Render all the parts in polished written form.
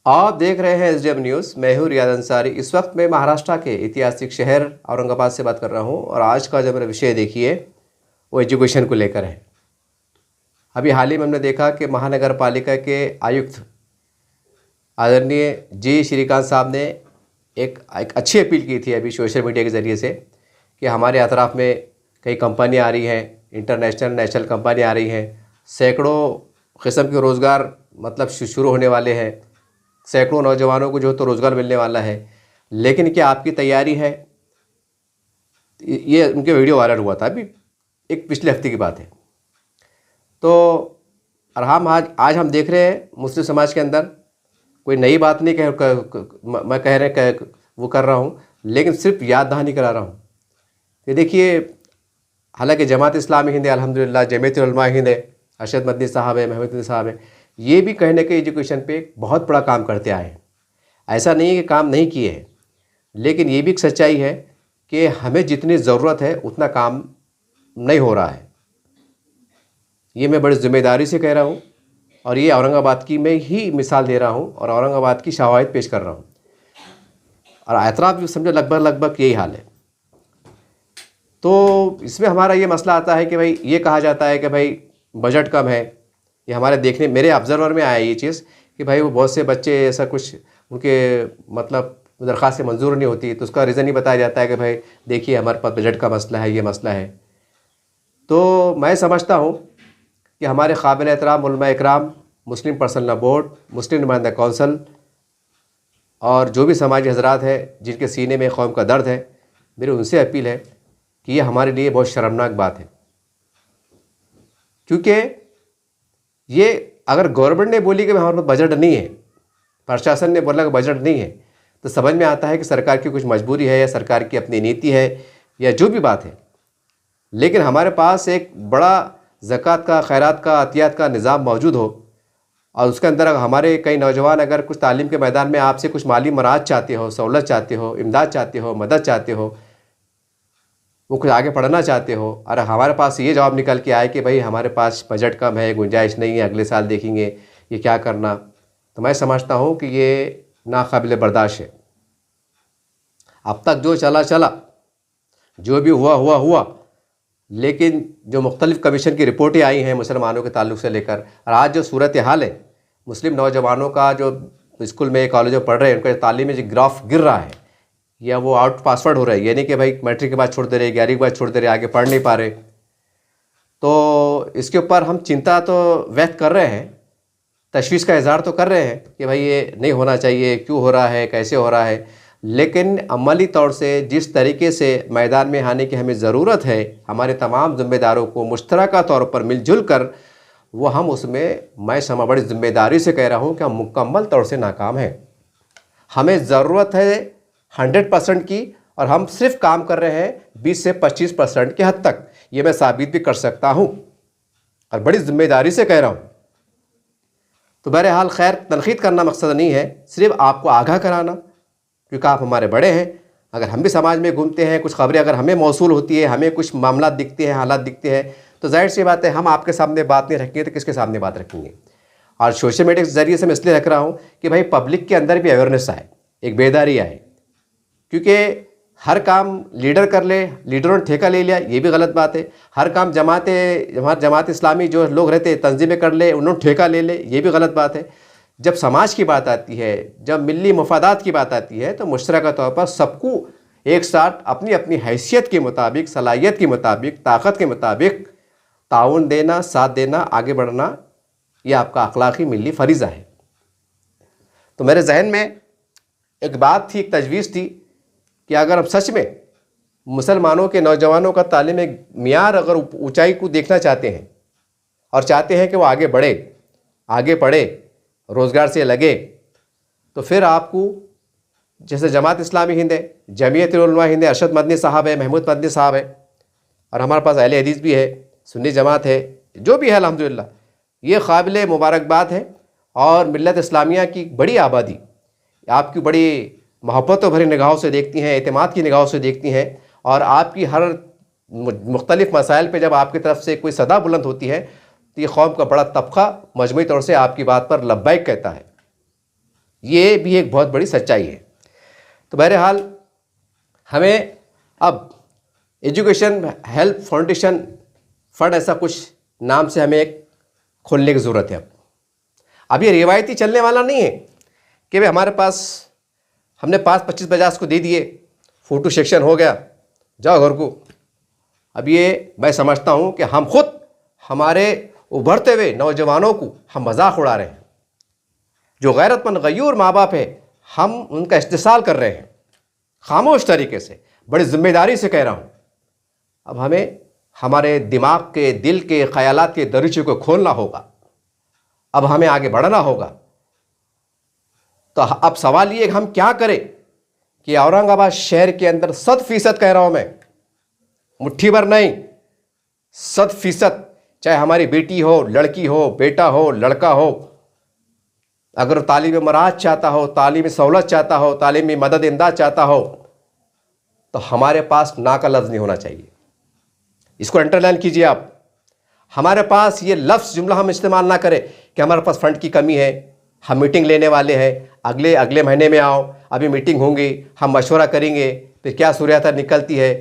आप देख रहे हैं एसडीएम न्यूज़। मैं हूं रियाद अंसारी। इस वक्त मैं महाराष्ट्र के ऐतिहासिक शहर औरंगाबाद से बात कर रहा हूं और आज का जो मेरा विषय देखिए वो एजुकेशन को लेकर है। अभी हाल ही में हमने देखा कि महानगर पालिका के आयुक्त आदरणीय जी श्रीकांत साहब ने एक अच्छी अपील की थी अभी सोशल मीडिया के ज़रिए से कि हमारे अतराफ़ में कई कंपनियाँ आ रही हैं, इंटरनेशनल नेशनल कंपनी आ रही हैं, सैकड़ों किस्म के रोज़गार मतलब शुरू होने वाले हैं, सैकड़ों नौजवानों को जो तो रोज़गार मिलने वाला है। लेकिन क्या आपकी तैयारी है? ये उनके वीडियो वायरल हुआ था अभी, एक पिछले हफ्ते की बात है। तो और हम आज हम देख रहे हैं मुस्लिम समाज के अंदर कोई नई बात नहीं मैं कह रहे वो कर रहा हूँ, लेकिन सिर्फ याद दहानी करा रहा हूँ। ये देखिए, हालांकि जमात इस्लामी हिंद अल्हम्दुलिल्लाह, जमीयत उलमा हिंद है, अरशद मदनी साहब है, महमूद मदनी साहब है, ये भी कहीं ना कहीं एजुकेशन पे बहुत बड़ा काम करते आए हैं। ऐसा नहीं है कि काम नहीं किए हैं, लेकिन ये भी एक सच्चाई है कि हमें जितनी ज़रूरत है उतना काम नहीं हो रहा है। ये मैं बड़ी ज़िम्मेदारी से कह रहा हूँ और ये औरंगाबाद की मैं ही मिसाल दे रहा हूँ और औरंगाबाद की शवाहिद पेश कर रहा हूँ। और एतराफ़ भी समझो लगभग यही हाल है। तो इसमें हमारा ये मसला आता है कि भाई ये कहा जाता है कि भाई बजट कम है। ये हमारे देखने मेरे ऑब्ज़र्वर में आया ये चीज़ कि भाई वो बहुत से बच्चे ऐसा कुछ उनके मतलब दरख्वास्त मंजूर नहीं होती, तो उसका रीज़न ही बताया जाता है कि भाई देखिए हमारे पास बजट का मसला है, ये मसला है। तो मैं समझता हूँ कि हमारे काबिल एहतराम उलमा इकराम, मुस्लिम पर्सनल बोर्ड, मुस्लिम नुमाइंदा कौंसल और जो भी समाजी हजरात हैं जिनके सीने में कौम का दर्द है, मेरी उनसे अपील है कि ये हमारे लिए बहुत शर्मनाक बात है। क्योंकि ये अगर गवर्नमेंट ने बोली कि हमारे पास बजट नहीं है, प्रशासन ने बोला कि बजट नहीं है, तो समझ में आता है कि सरकार की कुछ मजबूरी है या सरकार की अपनी नीति है या जो भी बात है। लेकिन हमारे पास एक बड़ा ज़कात का, खैरात का, अतियात का निज़ाम मौजूद हो और उसके अंदर हमारे कई नौजवान अगर कुछ तालीम के मैदान में आपसे कुछ माली मराद चाहते हो, सहूलत चाहते हो, इमदाद चाहते हो, मदद चाहते हो, वो कुछ आगे पढ़ना चाहते हो, और हमारे पास ये जवाब निकल के आए कि भाई हमारे पास बजट कम है, गुंजाइश नहीं है, अगले साल देखेंगे, ये क्या करना, तो मैं समझता हूँ कि ये नाकाबिल बर्दाश्त है। अब तक जो चला, जो भी हुआ, लेकिन जो मुख्तलिफ़ कमीशन की रिपोर्टें आई हैं मुसलमानों के ताल्लुक़ से लेकर, और आज जो सूरत हाल है मुस्लिम नौजवानों का, जो स्कूल में कॉलेज में पढ़ रहे हैं, उनका तालीमी जो ग्राफ गिर रहा है या वो आउट पासवर्ड हो रहा है, यानी कि भाई मैट्रिक के बाद छोड़ दे रहे, 11वीं के बाद छोड़ दे रहे, आगे पढ़ नहीं पा रहे। तो इसके ऊपर हम चिंता तो व्यक्त कर रहे हैं, तशवीश का इजहार तो कर रहे हैं कि भाई ये नहीं होना चाहिए, क्यों हो रहा है, कैसे हो रहा है। लेकिन अमली तौर से जिस तरीके से मैदान में आने की हमें ज़रूरत है, हमारे तमाम ज़िम्मेदारों को मुश्तरका तौर पर मिलजुल कर वो हम उसमें, मैं बड़ी ज़िम्मेदारी से कह रहा हूँ कि हम मुकम्मल तौर से नाकाम हैं। हमें ज़रूरत है 100% की और हम सिर्फ काम कर रहे हैं 20 से 25% की हद तक। ये मैं साबित भी कर सकता हूँ और बड़ी ज़िम्मेदारी से कह रहा हूँ। तो बहरहाल खैर, तनकीद करना मकसद नहीं है, सिर्फ आपको आगाह कराना, क्योंकि आप हमारे बड़े हैं। अगर हम भी समाज में घूमते हैं, कुछ खबरें अगर हमें मौसूल होती है, हमें कुछ मामला दिखते हैं, हालात दिखते हैं, तो जाहिर सी बात है हम आपके सामने बात नहीं रखेंगे तो किसके सामने बात रखेंगे। और सोशल मीडिया के ज़रिए से मैं इसलिए रख रहा हूँ कि भाई पब्लिक के अंदर भी अवेयरनेस आए, एक बेदारी आए। क्योंकि हर काम लीडर कर ले, लीडरों ने ठेका ले लिया, ये भी गलत बात है। हर काम जमात इस्लामी जो लोग रहते हैं तंजीमें कर ले, उन्होंने ठेका ले ले, ये भी गलत बात है। जब समाज की बात आती है, जब मिली मफादात की बात आती है, तो मुश्तरका तौर पर सबको एक साथ अपनी अपनी हैसियत के मुताबिक, सलाहियत के मुताबिक, ताकत के मुताबिक ताउन देना, साथ देना, आगे बढ़ना, ये आपका अखलाकी मिली फ़रीज़ा है। तो मेरे जहन में एक बात थी, एक तजवीज़ थी कि अगर हम सच में मुसलमानों के नौजवानों का तालीम मियार अगर ऊंचाई को देखना चाहते हैं और चाहते हैं कि वो आगे बढ़े, आगे पढ़े, रोज़गार से लगे, तो फिर आपको जैसे जमात इस्लामी हिंद है, जमीयत उलमा हिंद है, अरशद मदनी साहब है, महमूद मदनी साहब है, और हमारे पास अहले हदीस भी है, सुन्नी जमात है, जो भी है अल्हम्दुलिल्लाह, ये काबिल मुबारकबाद है। और मिल्लत इस्लामिया की बड़ी आबादी आपकी बड़ी मोहब्बतों भरी निगाहों से देखती हैं, एतमाद की निगाहों से देखती हैं, और आपकी हर मुख्तलिफ़ मसाइल पे जब आपकी तरफ से कोई सदा बुलंद होती है तो ये कौम का बड़ा तबका मजमूई तौर से आपकी बात पर लब्बैक कहता है। ये भी एक बहुत बड़ी सच्चाई है। तो बहरहाल हमें अब एजुकेशन हेल्प फाउंडेशन फंड ऐसा कुछ नाम से हमें एक खोलने की ज़रूरत है। अब ये रिवायती चलने वाला नहीं है कि भाई हमारे पास हमने 5-25-50 को दे दिए, फ़ोटो सेक्शन हो गया, जाओ घर को। अब ये मैं समझता हूँ कि हम खुद हमारे उभरते हुए नौजवानों को हम मजाक उड़ा रहे हैं। जो गैरतमंद गयूर माँ बाप है, हम उनका इस्तेसाल कर रहे हैं खामोश तरीके से। बड़ी जिम्मेदारी से कह रहा हूँ, अब हमें हमारे दिमाग के, दिल के, ख़यालात के दरीचे को खोलना होगा। अब हमें आगे बढ़ना होगा। तो अब सवाल ये हम क्या करें कि औरंगाबाद शहर के अंदर 100% कह रहा हूँ मैं, मुट्ठी भर नहीं, 100%, चाहे हमारी बेटी हो, लड़की हो, बेटा हो, लड़का हो, अगर तालीम मराज चाहता हो, तालीमी सहूलत चाहता हो, तालीमी मदद इमदाद चाहता हो, तो हमारे पास ना का लफ्ज़ नहीं होना चाहिए। इसको अंडरलाइन कीजिए आप। हमारे पास ये लफ्ज़ जुमला हम इस्तेमाल ना करें कि हमारे पास फंड की कमी है, हम मीटिंग लेने वाले हैं, अगले महीने में आओ, अभी मीटिंग होंगी, हम मशवरा करेंगे, फिर क्या सूरत निकलती है।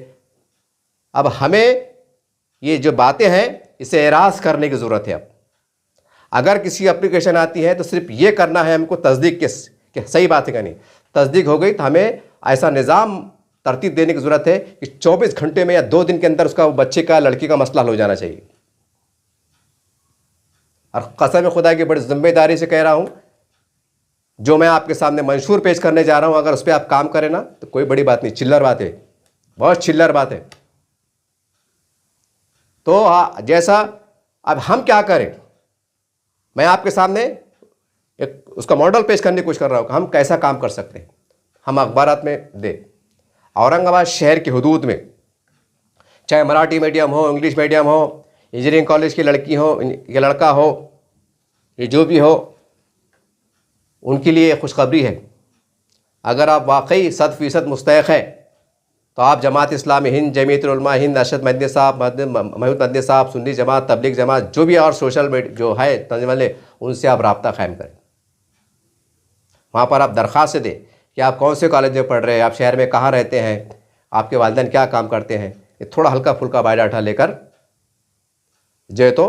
अब हमें ये जो बातें हैं इसे एराज़ करने की ज़रूरत है। अब अगर किसी एप्लीकेशन आती है तो सिर्फ ये करना है हमको तस्दीक कि सही बात है कि नहीं। तस्दीक हो गई तो हमें ऐसा निज़ाम तरतीब देने की ज़रूरत है कि 24 घंटे में या 2 दिन के अंदर उसका बच्चे का, लड़की का मसला हल हो जाना चाहिए। और कसम खुदा की बड़ी जिम्मेदारी से कह रहा हूँ, जो मैं आपके सामने मंशूर पेश करने जा रहा हूँ, अगर उस पर आप काम करें ना तो कोई बड़ी बात नहीं, चिल्लर बात है, बहुत चिल्लर बात है। तो जैसा अब हम क्या करें, मैं आपके सामने एक उसका मॉडल पेश करने की कोशिश कर रहा हूँ कि हम कैसा काम कर सकते हैं। हम अखबारात में दे औरंगाबाद शहर की हदूद में, चाहे मराठी मीडियम हो, इंग्लिश मीडियम हो, इंजीनियरिंग कॉलेज की लड़की हो या लड़का हो, ये जो भी हो, उनके लिए खुशखबरी है। अगर आप वाकई 100% मुस्तहिक़ हैं तो आप जमात इस्लामी हिंद, जमीयतुल उलमा हिंद, अरशद मदनी साहब, महमूद मदनी साहब, सुन्नी जमात, तबलीग जमात, जो भी और सोशल मीडिया जो है तंजीम वाले, उनसे आप रब्ता कायम करें। वहाँ पर आप दरख्वास्त दें कि आप कौन से कॉलेज में पढ़ रहे हैं, आप शहर में कहाँ रहते हैं, आपके वालिदैन क्या काम करते हैं। ये थोड़ा हल्का फुल्का बायोडाटा लेकर जो है तो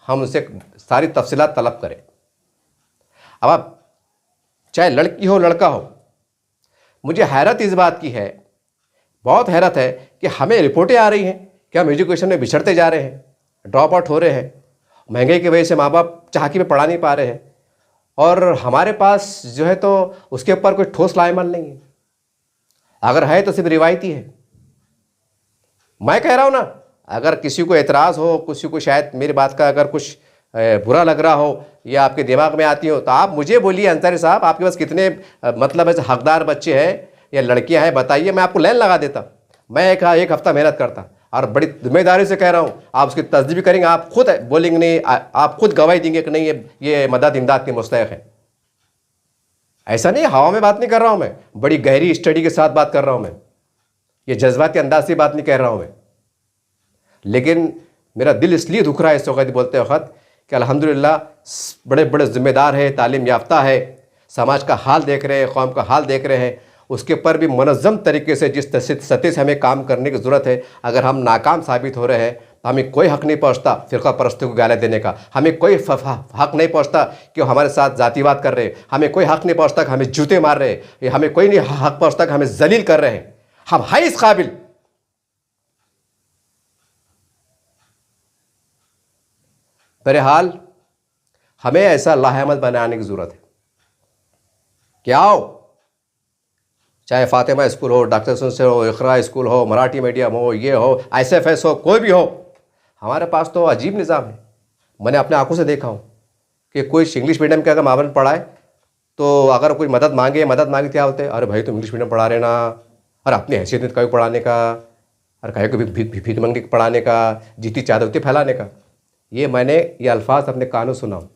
हम उनसे सारी तफसीलात तलब करें। अब आप चाहे लड़की हो, लड़का हो, मुझे हैरत इस बात की है, बहुत हैरत है कि हमें रिपोर्टें आ रही हैं कि हम एजुकेशन में बिछड़ते जा रहे हैं, ड्रॉप आउट हो रहे हैं, महंगाई की वजह से माँ बाप चाहकी में पढ़ा नहीं पा रहे हैं, और हमारे पास जो है तो उसके ऊपर कोई ठोस लाएमल नहीं है। अगर है तो सिर्फ रिवायती है। मैं कह रहा हूँ ना, अगर किसी को एतराज़ हो, किसी को शायद मेरी बात का अगर कुछ बुरा लग रहा हो या आपके दिमाग में आती हो, तो आप मुझे बोलिए, अंसारी साहब आपके पास कितने मतलब ऐसे हकदार बच्चे हैं या लड़कियां हैं, बताइए, मैं आपको लाइन लगा देता। मैं एक हफ्ता मेहनत करता, और बड़ी जिम्मेदारी से कह रहा हूँ, आप उसकी तस्दीक भी करेंगे, आप खुद बोलेंगे नहीं, आप खुद गवाही देंगे कि नहीं ये मदद इमदाद के मुस्तहिक़ है। ऐसा नहीं, हवा में बात नहीं कर रहा हूँ मैं, बड़ी गहरी स्टडी के साथ बात कर रहा हूँ मैं, ये जज्बाती अंदाज से बात नहीं कह रहा हूँ मैं। लेकिन मेरा दिल इसलिए दुख रहा है इस वक्त बोलते वक्त कि अल्हम्दुलिल्लाह बड़े बड़े ज़िम्मेदार है, तालीम याफ्ता है, समाज का हाल देख रहे हैं, कौम का हाल देख रहे हैं, उसके ऊपर भी मुनज़्ज़म तरीके से जिस सतह से हमें काम करने की ज़रूरत है, अगर हम नाकाम साबित हो रहे हैं तो हमें कोई हक़ नहीं पहुँचता फ़िरक़ा परस्ती को गालियाँ देने का, हमें कोई हक़ नहीं पहुँचता कि हमारे साथ जातिवाद कर रहे हैं, हमें कोई हक़ नहीं पहुँचता कि हमें जूते मार रहे हैं, हमें कोई नहीं हक़ पहुँचता कि हमें जलील कर रहे हैं। हम हैं इस काबिल। बहरहाल हमें ऐसा लाहेमत बनाने की ज़रूरत है कि आओ, चाहे फ़ातिमा स्कूल हो, डॉक्टर सुनसे हो, इक़रा स्कूल हो, मराठी मीडियम हो, ये हो, ISFS हो, कोई भी हो, हमारे पास तो अजीब निज़ाम है। मैंने अपने आंखों से देखा हूँ कि कोई इंग्लिश मीडियम के अगर मामले पढ़ाए तो अगर कोई मदद मांगे क्या होते हैं, अरे भाई तुम इंग्लिश मीडियम पढ़ा रहे ना, और अपनी हैसियत नहीं कहीं पढ़ाने का, और कहीं को भीख मंगने के पढ़ाने का, जीती चादरती फैलाने का। मैंने ये अल्फाज अपने कानों सुना हूँ,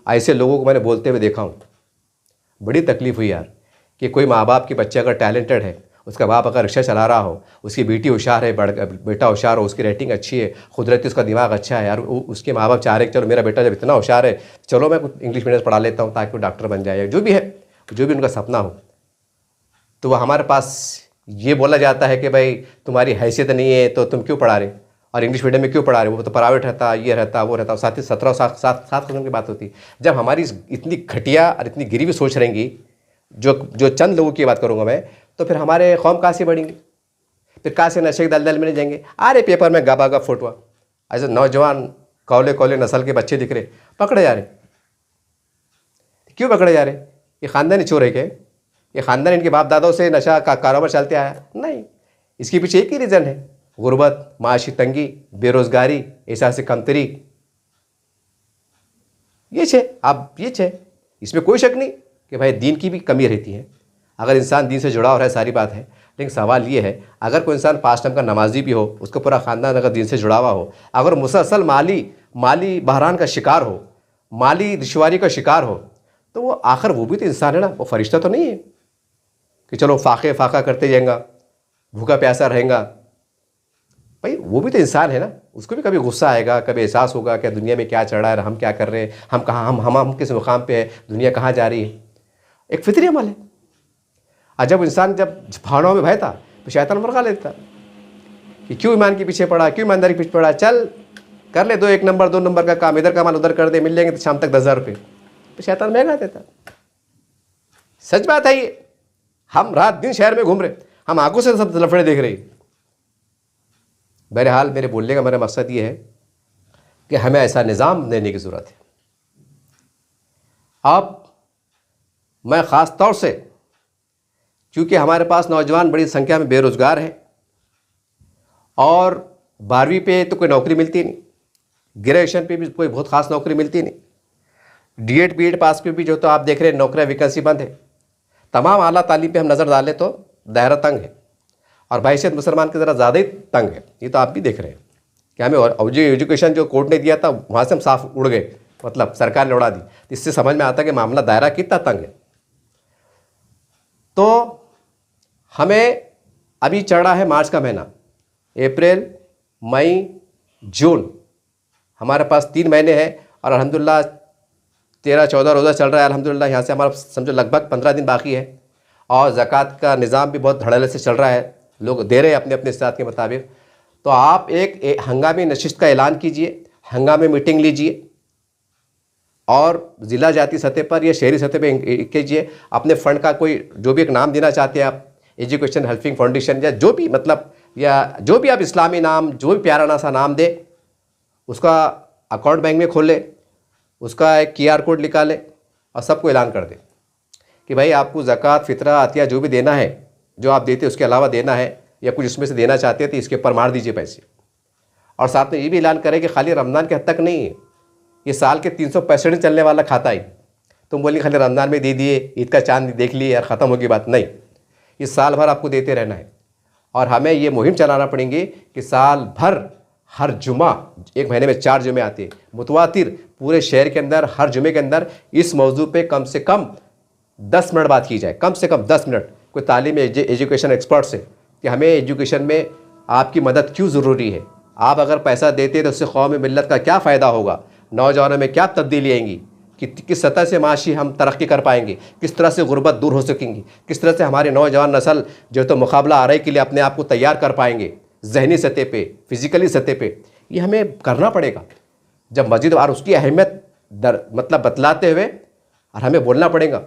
ऐसे लोगों को मैंने बोलते हुए देखा हूँ। बड़ी तकलीफ़ हुई यार कि कोई माँ बाप के बच्चे अगर टैलेंटेड है, उसका बाप अगर रिक्शा चला रहा हो, उसकी बेटी होशियार है, बेटा होशियार हो, उसकी रेटिंग अच्छी है, कुदरती उसका दिमाग अच्छा है यार, उसके माँ बाप चाह रहे कि चलो मेरा बेटा जब इतना होशियार है, चलो मैं इंग्लिश मीडियम पढ़ा लेता हूँ ताकि वो डॉक्टर बन जाए, जो भी है जो भी उनका सपना हो, तो वह हमारे पास ये बोला जाता है कि भाई तुम्हारी हैसियत नहीं है तो तुम क्यों पढ़ा रहे, और इंग्लिश मीडियम में क्यों पढ़ा रहे, वो तो प्राइवेट रहता, ये रहता, वो रहता। साथ ही 17 कदम की बात होती। जब हमारी इतनी घटिया और इतनी गिरी हुई सोच रहेंगी, जो चंद लोगों की बात करूँगा मैं, तो फिर हमारे कौम कहाँ से बढ़ेंगे, फिर कहाँ से नशे के दलदल में नहीं जाएंगे। अरे पेपर में गबा फोटो, ऐसे नौजवान कौले नस्ल के बच्चे दिख रहे, पकड़े जा रहे। क्यों पकड़े जा रहे? ये ख़ानदानी चोर है क्या? ये ख़ानदान इनके बाप दादाओं से नशा का कारोबार चलते आया? नहीं, इसके पीछे एक ही रीज़न है, गुर्बत, माशी तंगी, बेरोज़गारी, एहसास कमतरी। ये छे, अब ये छे, इसमें कोई शक नहीं कि भाई दीन की भी कमी रहती है। अगर इंसान दीन से जुड़ा हो रहा है, सारी बात है, लेकिन सवाल ये है, अगर कोई इंसान 5 टाइम का नमाजी भी हो, उसका पूरा ख़ानदान अगर दीन से जुड़ा हुआ हो, अगर मुसलसल माली बहरान का शिकार हो, माली दुश्वारी का शिकार हो, तो वो आखिर वो भी तो इंसान है ना, वो फरिश्ता तो नहीं है कि चलो फाका करते जाएगा, भूखा प्यासा रहेगा। भाई वो भी तो इंसान है ना, उसको भी कभी गुस्सा आएगा, कभी एहसास होगा कि दुनिया में क्या चल रहा है, हम क्या कर रहे हैं, हम कहाँ, हम किस मुकाम पे है, दुनिया कहाँ जा रही है। एक फितरी अमल है। और जब इंसान जब भावनाओं में भय था तो शैतान मरगा लेता कि क्यों ईमान के पीछे पड़ा, क्यों ईमानदारी के पीछे पड़ा, चल कर ले 1 नंबर 2 नंबर का काम, इधर का माल उधर कर दे, मिल जाएंगे तो शाम तक 10,000 रुपये। तो शैतान महंगा देता। सच बात है ये। हम रात दिन शहर में घूम रहे, हम आंखों से सब लफड़े देख रहे। बहरहाल मेरे बोलने का मेरा मकसद ये है कि हमें ऐसा निज़ाम देने की ज़रूरत है। अब मैं ख़ास तौर से, क्योंकि हमारे पास नौजवान बड़ी संख्या में बेरोज़गार हैं और 12वीं पे तो कोई नौकरी मिलती नहीं, ग्रेजुएशन पे भी कोई बहुत ख़ास नौकरी मिलती नहीं, D.Ed B.Ed पास पे भी जो तो आप देख रहे हैं नौकरियाँ वैकेंसी बंद है। तमाम आला तालीम पे हम नज़र डालें तो दायरा तंग है, और बहैसियत मुसलमान की ज़रा ज़्यादा ही तंग है। ये तो आप भी देख रहे हैं कि हमें और एजुकेशन जो कोर्ट ने दिया था वहाँ से हम साफ उड़ गए, मतलब सरकार ने उड़ा दी। इससे समझ में आता है कि मामला दायरा कितना तंग है। तो हमें अभी चल रहा है मार्च का महीना, अप्रैल, मई, जून, हमारे पास 3 महीने हैं और अल्हम्दुलिल्लाह 13-14 रोज़ा चल रहा है। अल्हम्दुलिल्लाह यहाँ से हमारा समझो लगभग 15 दिन बाकी है, और ज़कात का निज़ाम भी बहुत धड़ल्ले से चल रहा है, लोग दे रहे हैं अपने अपने इस्तात के मुताबिक। तो आप एक हंगामी नशिस्त का ऐलान कीजिए, हंगामी मीटिंग लीजिए, और ज़िला जाती सतह पर या शहरी सतह पर कीजिए। अपने फ़ंड का कोई जो भी एक नाम देना चाहते हैं आप, एजुकेशन हेल्पिंग फाउंडेशन या जो भी, मतलब या जो भी आप इस्लामी नाम, जो भी प्यारा सा नाम दे, उसका अकाउंट बैंक में खोले, उसका एक QR कोड निकाले और सबको ऐलान कर दे कि भाई आपको ज़कात, फ़ितरा, अतिया जो भी देना है, जो आप देते उसके अलावा देना है, या कुछ इसमें से देना चाहते हैं तो इसके ऊपर मार दीजिए पैसे। और साथ में ये भी ऐलान करें कि खाली रमज़ान के हद तक नहीं है, ये साल के 365 दिन चलने वाला खाता है। तुम बोलिए खाली रमज़ान में दे दिए, ईद का चांद देख लिए यार, ख़त्म होगी बात, नहीं, ये साल भर आपको देते रहना है। और हमें ये मुहिम चलाना पड़ेंगे कि साल भर हर जुमा, एक महीने में 4 जुमे आते हैं मुतवातिर, पूरे शहर के अंदर हर जुमे के अंदर इस मौजू पे कम से कम 10 मिनट बात की जाए, कम से कम 10 मिनट, कोई तालीम एजुकेशन एक्सपर्ट से, कि हमें एजुकेशन में आपकी मदद क्यों ज़रूरी है, आप अगर पैसा देते तो उससे कौम मिल्लत का क्या फ़ायदा होगा, नौजवानों में क्या तब्दीली आएंगी, कि किस सतह से माशी हम तरक्की कर पाएंगे, किस तरह से गुर्बत दूर हो सकेंगी, किस तरह से हमारी नौजवान नस्ल जो तो मुकाबला आरई के लिए अपने आप को तैयार कर पाएंगे, जहनी सतह पे, फिज़िकली सतह पे। ये हमें करना पड़ेगा। जब मस्जिद और उसकी अहमियत मतलब बतलाते हुए, और हमें बोलना पड़ेगा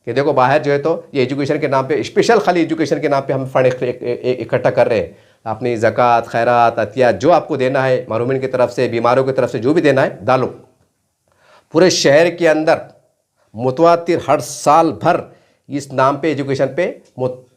कि देखो बाहर जो है तो ये एजुकेशन के नाम पे, स्पेशल खाली एजुकेशन के नाम पे हम फंड इकट्ठा कर रहे हैं। अपनी ज़कात, खैरात, अतिया जो आपको देना है, महरूमिन की तरफ से, बीमारों की तरफ से जो भी देना है डालो। पूरे शहर के अंदर मुतवातिर हर साल भर इस नाम पे एजुकेशन पे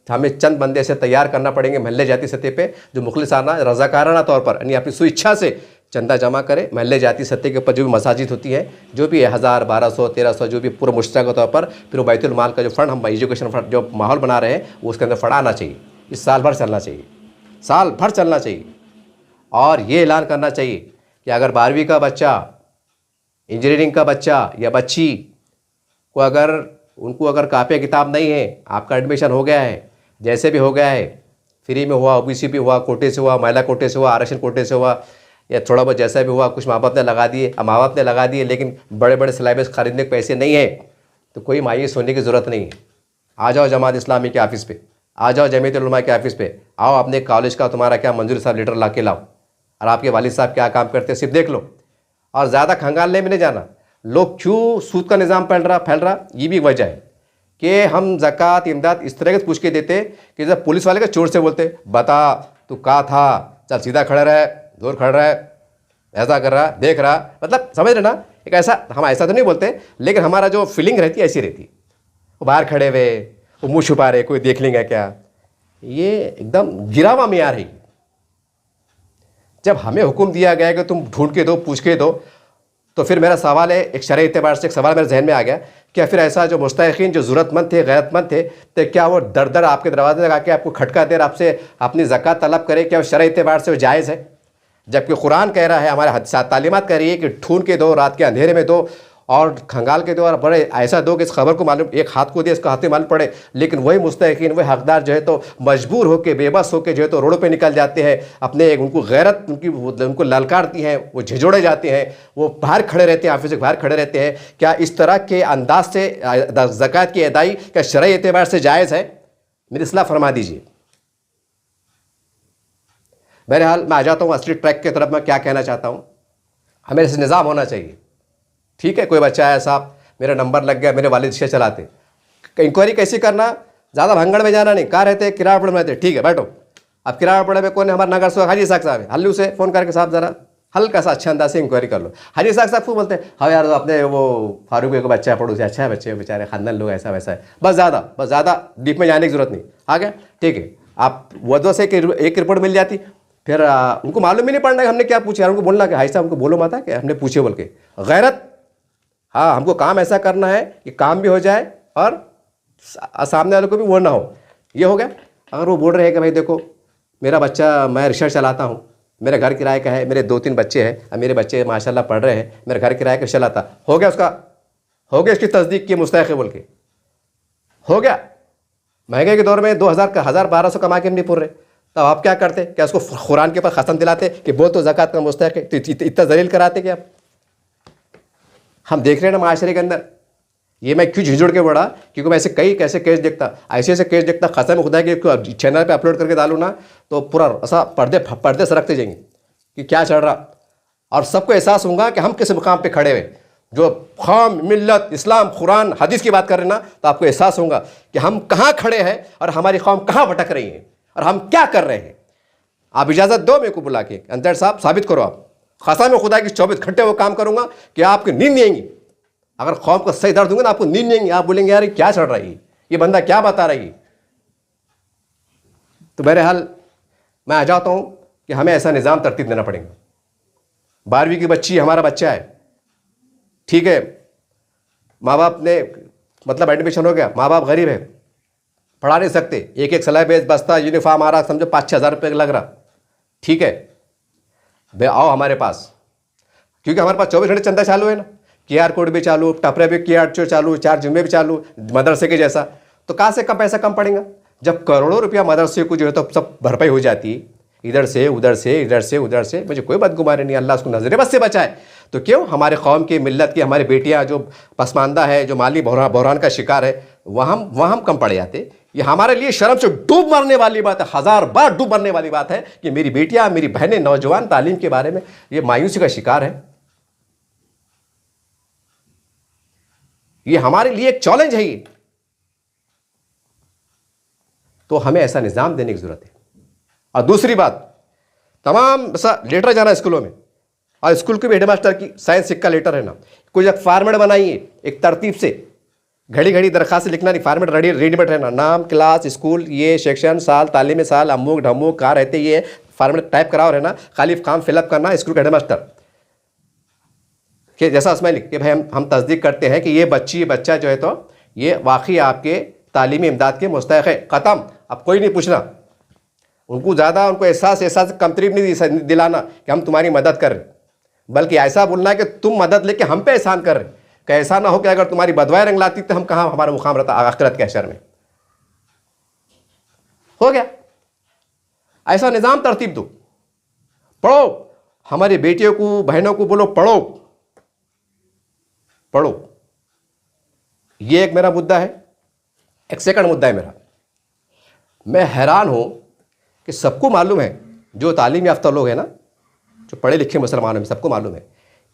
हमें चंद बंदे से तैयार करना पड़ेंगे, महल्ले जाती सतह पे, जो मुखलिसाना रज़ाकाराना तौर पर यानी अपनी स्वेच्छा से चंदा जमा करे। महल्ले जाती सतह के ऊपर जो भी मसाजिद होती है, जो भी 1000, 1200, 1300 जो भी पूरा मुश्तरक तौर पर, फिर वो बैतुल माल का जो फ़ंड हम एजुकेशन फ़ंड जो माहौल बना रहे हैं वो उसके अंदर फ़ंड आना चाहिए। इस साल भर चलना चाहिए, साल भर चलना चाहिए। और ये ऐलान करना चाहिए कि अगर 12वीं का बच्चा, इंजीनियरिंग का बच्चा या बच्ची को अगर कापी किताब नहीं है, आपका एडमिशन हो गया है, जैसे भी हो गया है, फ्री में हुआ, OBC भी हुआ, कोटे से हुआ, महिला कोटे से हुआ, आरक्षण कोटे से हुआ, या थोड़ा बहुत जैसा भी हुआ, कुछ माँ बाप ने लगा दिए, अब माँ बाप ने लगा दिए लेकिन बड़े बड़े सिलेबस खरीदने के पैसे नहीं है, तो कोई मायूस होने की ज़रूरत नहीं है। आ जाओ जमात इस्लामी के ऑफिस पे, आ जाओ जमीयत उलमा के ऑफिस पे, आओ अपने कॉलेज का तुम्हारा क्या मंजूरी साहब लेटर ला के लाओ, और आपके वालिद साहब क्या काम करते हैं सिर्फ देख लो। और ज़्यादा खंगालने में नहीं जाना। लोग क्यों सूद का निज़ाम फैल रहा, ये भी वजह है कि हम ज़कात इमदाद इस तरह से पूछ के देते कि जब पुलिस वाले का चोर से बोलते, बता तू कहाँ था, चल सीधा खड़ा रहा, दूर खड़ा रहा, ऐसा कर रहा, देख रहा, मतलब समझ रहे ना। एक ऐसा, हम ऐसा तो नहीं बोलते, लेकिन हमारा जो फीलिंग रहती है ऐसी रहती। वो बाहर खड़े हुए, वो मुँह छुपा रहे, कोई देख लेंगे क्या, ये एकदम गिरा हुआ मियार है। जब हमें हुक्म दिया गया कि तुम ढूंढ के दो, पूछ के दो, तो फिर मेरा सवाल है, एक शरई एतबार से एक सवाल मेरे जहन में आ गया, क्या फिर ऐसा जो मुस्तहिकीन जो ज़रूरतमंद थे, गैरतमंद थे, तो क्या वो दर दर आपके दरवाजे लगा के आपको खटका देर आपसे अपनी ज़कात तलब करे, क्या वो शरई एतबार से वो जायज़ है? जबकि कुरान कह रहा है, हमारे हदीसात तालीमात कह रही है कि ढूंढ के दो, रात के अंधेरे में दो, और खंगाल के दो, और बड़े ऐसा दो कि इस खबर को मालूम, एक हाथ को दे इसका हाथ में मालूम पड़े। लेकिन वही मुस्तहिकीन, वही हकदार जो है तो मजबूर होकर, बेबस होकर जो है तो रोडों पे निकल जाते हैं, अपने उनको गैरत उनको ललकारती है, वो झिझोड़े जाते हैं, वो बाहर खड़े रहते हैं, ऑफिस के बाहर खड़े रहते हैं। क्या इस तरह के अंदाज से ज़कात की अदाई क्या शरई एतबार से जायज़ है? मेरी इस्लाह फरमा दीजिए। बहरहाल मैं आ जाता हूँ असली ट्रैक की तरफ। मैं क्या कहना चाहता हूँ, हमें ऐसे निज़ाम होना चाहिए। ठीक है, कोई बच्चा है साहब, मेरा नंबर लग गया, मेरे वालिद रिक्शा चलाते, इंक्वायरी कैसे करना, ज़्यादा भंगड़ में जाना नहीं। कहाँ रहते? किराड़पुर में रहते, ठीक है बैठो। अब किराड़पुर में कौन है? हमारा नगर सेवक हाजी साहब है, हल्लू से फ़ोन करके साहब ज़रा हल्का सा अच्छा अंदाज से इंक्वायरी कर लो। हाजी साहब क्यों बोलते हैं? हाँ यार, तो अपने वो फारूक को बच्चा है, पड़ोसी अच्छा है, बच्चे बेचारे खानदान लोग ऐसा वैसा है, बस ज़्यादा डीप में जाने की ज़रूरत नहीं। आ गया, ठीक है। आप वजह से एक रिपोर्ट मिल जाती, फिर उनको मालूम ही नहीं पड़ना कि हमने क्या पूछा। उनको बोलना कि हाई साहब हमको बोलो मत कि हमने पूछे बोल के। गैरत, हाँ, हमको काम ऐसा करना है कि काम भी हो जाए और सामने वालों को भी वो ना हो। ये हो गया। अगर वो बोल रहे हैं कि भाई देखो मेरा बच्चा, मैं रिक्शा चलाता हूँ, मेरा घर किराए का है, मेरे 2-3 बच्चे हैं, और मेरे बच्चे माशाल्लाह पढ़ रहे हैं, मेरा घर किराए का चलाता, हो गया उसका, हो गया उसकी तस्दीक की मुस्तहिक है बोल के, हो गया। महंगे के दौर में 2000 का 1000-1200 कमा के नहीं पूर रहे, तब आप क्या करते? क्या उसको कुरान के ऊपर कसम दिलाते कि बोल तो ज़कात का मुस्तहिक है, तो इतना जलील कराते क्या आप? हम देख रहे हैं ना माशरे के अंदर। ये मैं क्यों झिझुड़ के बढ़ा, क्योंकि मैं ऐसे कई कैसे केस देखता, ऐसे केस देखता, कसम खुदा कि चैनल पे अपलोड करके डालूँ ना तो पूरा ऐसा पर्दे सरकते जाएंगे कि क्या चल रहा, और सबको एहसास होगा कि हम किस मुकाम पे खड़े हुए। जो कौम, मिल्लत, इस्लाम, कुरान, हदीस की बात कर रहे हैं ना, तो आपको एहसास होगा कि हम कहाँ खड़े हैं और हमारी कौम कहाँ भटक रही है और हम क्या कर रहे हैं। आप इजाज़त दो मेरे को बुला के, अंदर साहब साबित करो आप, कसम खुदा की 24 घंटे वो काम करूँगा कि आपकी नींद नहीं आएंगी। अगर कौम को सही दर्द दूंगा ना, आपको नींद नहीं आएंगी, आप बोलेंगे यार क्या चल रहा है, ये बंदा क्या बता रही है। तो बहरहाल मैं आ जाता हूँ कि हमें ऐसा निज़ाम तरतीब देना पड़ेगा। 12वीं की बच्ची हमारा बच्चा है, ठीक है, माँ बाप ने मतलब एडमिशन हो गया, माँ बाप गरीब है, पढ़ा नहीं सकते, एक स्लेबस, बस्ता, यूनिफॉर्म आ रहा, समझो 5-6 हज़ार रुपये लग रहा, ठीक है, बे आओ हमारे पास, क्योंकि हमारे पास 24 घंटे चंदा चालू है ना, QR कोड भी चालू, टपरे भी QR चालू, 4 जुम्मे भी चालू, मदरसे के जैसा। तो कहाँ से कम पैसा कम पड़ेगा? जब करोड़ों रुपया मदरसे को जो है तो सब भरपाई हो जाती, इधर से उधर से, इधर से उधर से, मुझे कोई बदगुमानी नहीं, अल्लाह उसको नजर बस से बचाए। तो क्यों हमारे कौम की, मिल्लत की, हमारी बेटियां जो पसमानदा है, जो माली बहरान का शिकार है, वहाँ हम कम पड़ जाते। ये हमारे लिए शर्म से डूब मरने वाली बात है, 1000 बार डूब मरने वाली बात है कि मेरी बेटियां, मेरी बहनें, नौजवान तालीम के बारे में ये मायूसी का शिकार है। ये हमारे लिए एक चैलेंज है ये। तो हमें ऐसा निज़ाम देने की ज़रूरत है। और दूसरी बात, तमाम ऐसा लेटर जाना स्कूलों में, और स्कूल के भी हेडमास्टर की साइंस सिक्का लेटर है ना, कोई एक फॉर्मेट बनाइए एक तरतीब से, घड़ी दरखास्त लिखना नहीं, फॉर्मेट रेडीमेड रहना, नाम, क्लास, स्कूल, ये सेक्शन, साल, तालीमी साल, अमुक ढमुक, कहाँ रहते, ये फॉर्मेट टाइप कराओ रहना, खाली काम फिलअप करना स्कूल के हेडमास्टर कि जैसा उसमें लिख कि भाई हम तस्दीक करते हैं कि ये बच्चा जो है तो ये वाकई आपके तालीमी इमदाद के मुस्तहिक है, ख़त्म। अब कोई नहीं पूछना, उनको ज़्यादा उनको एहसास कमतरीब नहीं दिलाना कि हम तुम्हारी मदद कर रहे, बल्कि ऐसा बोलना है कि तुम मदद लेके हम पे एहसान कर रहे, कि ऐसा ना हो कि अगर तुम्हारी बदवाएं रंग लाती तो हम कहाँ हमारा मुकाम रहता आखिरत के हशर में। हो गया, ऐसा निज़ाम तरतीब दो, पढ़ो, हमारी बेटियों को, बहनों को बोलो पढ़ो। ये एक मेरा मुद्दा है। एक सेकंड मुद्दा है मेरा, मैं हैरान हूँ कि सबको मालूम है, जो तालीम याफ्ता लोग हैं ना, जो पढ़े लिखे मुसलमानों में सबको मालूम है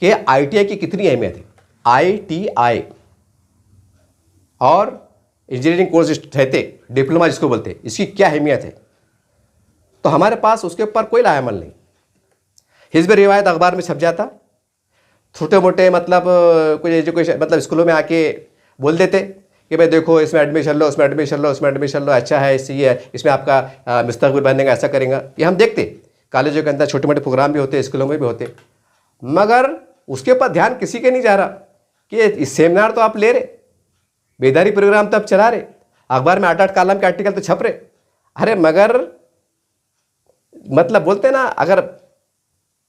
कि ITI की कितनी अहमियत है। ITI और इंजीनियरिंग कोर्स रहते, डिप्लोमा जिसको बोलते हैं, इसकी क्या अहमियत है। तो हमारे पास उसके ऊपर कोई लायामल नहीं। हिज़्ब रिवायत अखबार में छप जाता, छोटे मोटे मतलब कोई एजुकेशन मतलब स्कूलों में आके बोल देते कि भाई देखो इसमें एडमिशन लो, उसमें एडमिशन लो, उसमें एडमिशन लो, अच्छा है, इससे ये इसमें आपका मुस्तकबिल बनेगा, ऐसा करेगा। ये हम देखते, कॉलेजों के अंदर छोटे मोटे प्रोग्राम भी होते, स्कूलों में भी होते, मगर उसके ऊपर ध्यान किसी के नहीं जा रहा कि इस सेमिनार तो आप ले रहे, बेदारी प्रोग्राम तो आप चला रहे, अखबार में 8-8 कॉलम के आर्टिकल तो छप रहे, अरे मगर मतलब बोलते ना, अगर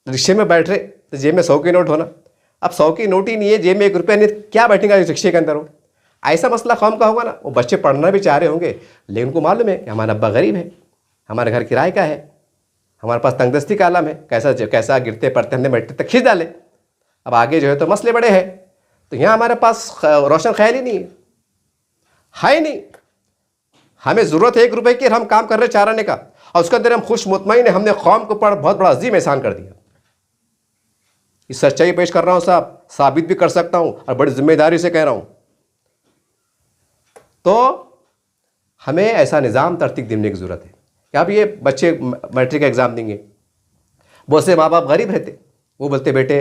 रिक्शे में बैठ रहे तो जेब में 100 की नोट होना, अब 100 की नोट ही नहीं है, जेब में 1 रुपया नहीं, क्या बैठेगा रिक्शे के अंदर हो। ऐसा मसला कौम का होगा ना। वो बच्चे पढ़ना भी चाह रहे होंगे, लेकिन उनको मालूम है कि हमारा अब्बा गरीब है, हमारे घर किराए का है, हमारे पास तंगदस्ती का आलम है, कैसा कैसा गिरते पड़ते हमने मिट्टी तक खींच डाले। अब आगे जो है तो मसले बड़े हैं, तो यहाँ हमारे पास रोशन ख्याल ही नहीं है ही नहीं। हमें ज़रूरत है 1 रुपये की, हम काम कर रहे 4 आने का, और उसके अंदर हम खुश मुतमईन है, हमने कौम के ऊपर बहुत बड़ा अजीम एहसान कर दिया। इस सच्चाई पेश कर रहा हूँ साहब, साबित भी कर सकता हूँ और बड़ी जिम्मेदारी से कह रहा हूँ। तो हमें ऐसा निज़ाम तरतीब देने की ज़रूरत है कि अब ये बच्चे मैट्रिक का एग्ज़ाम देंगे, बहुत से माँ बाप गरीब रहते, वो बोलते बेटे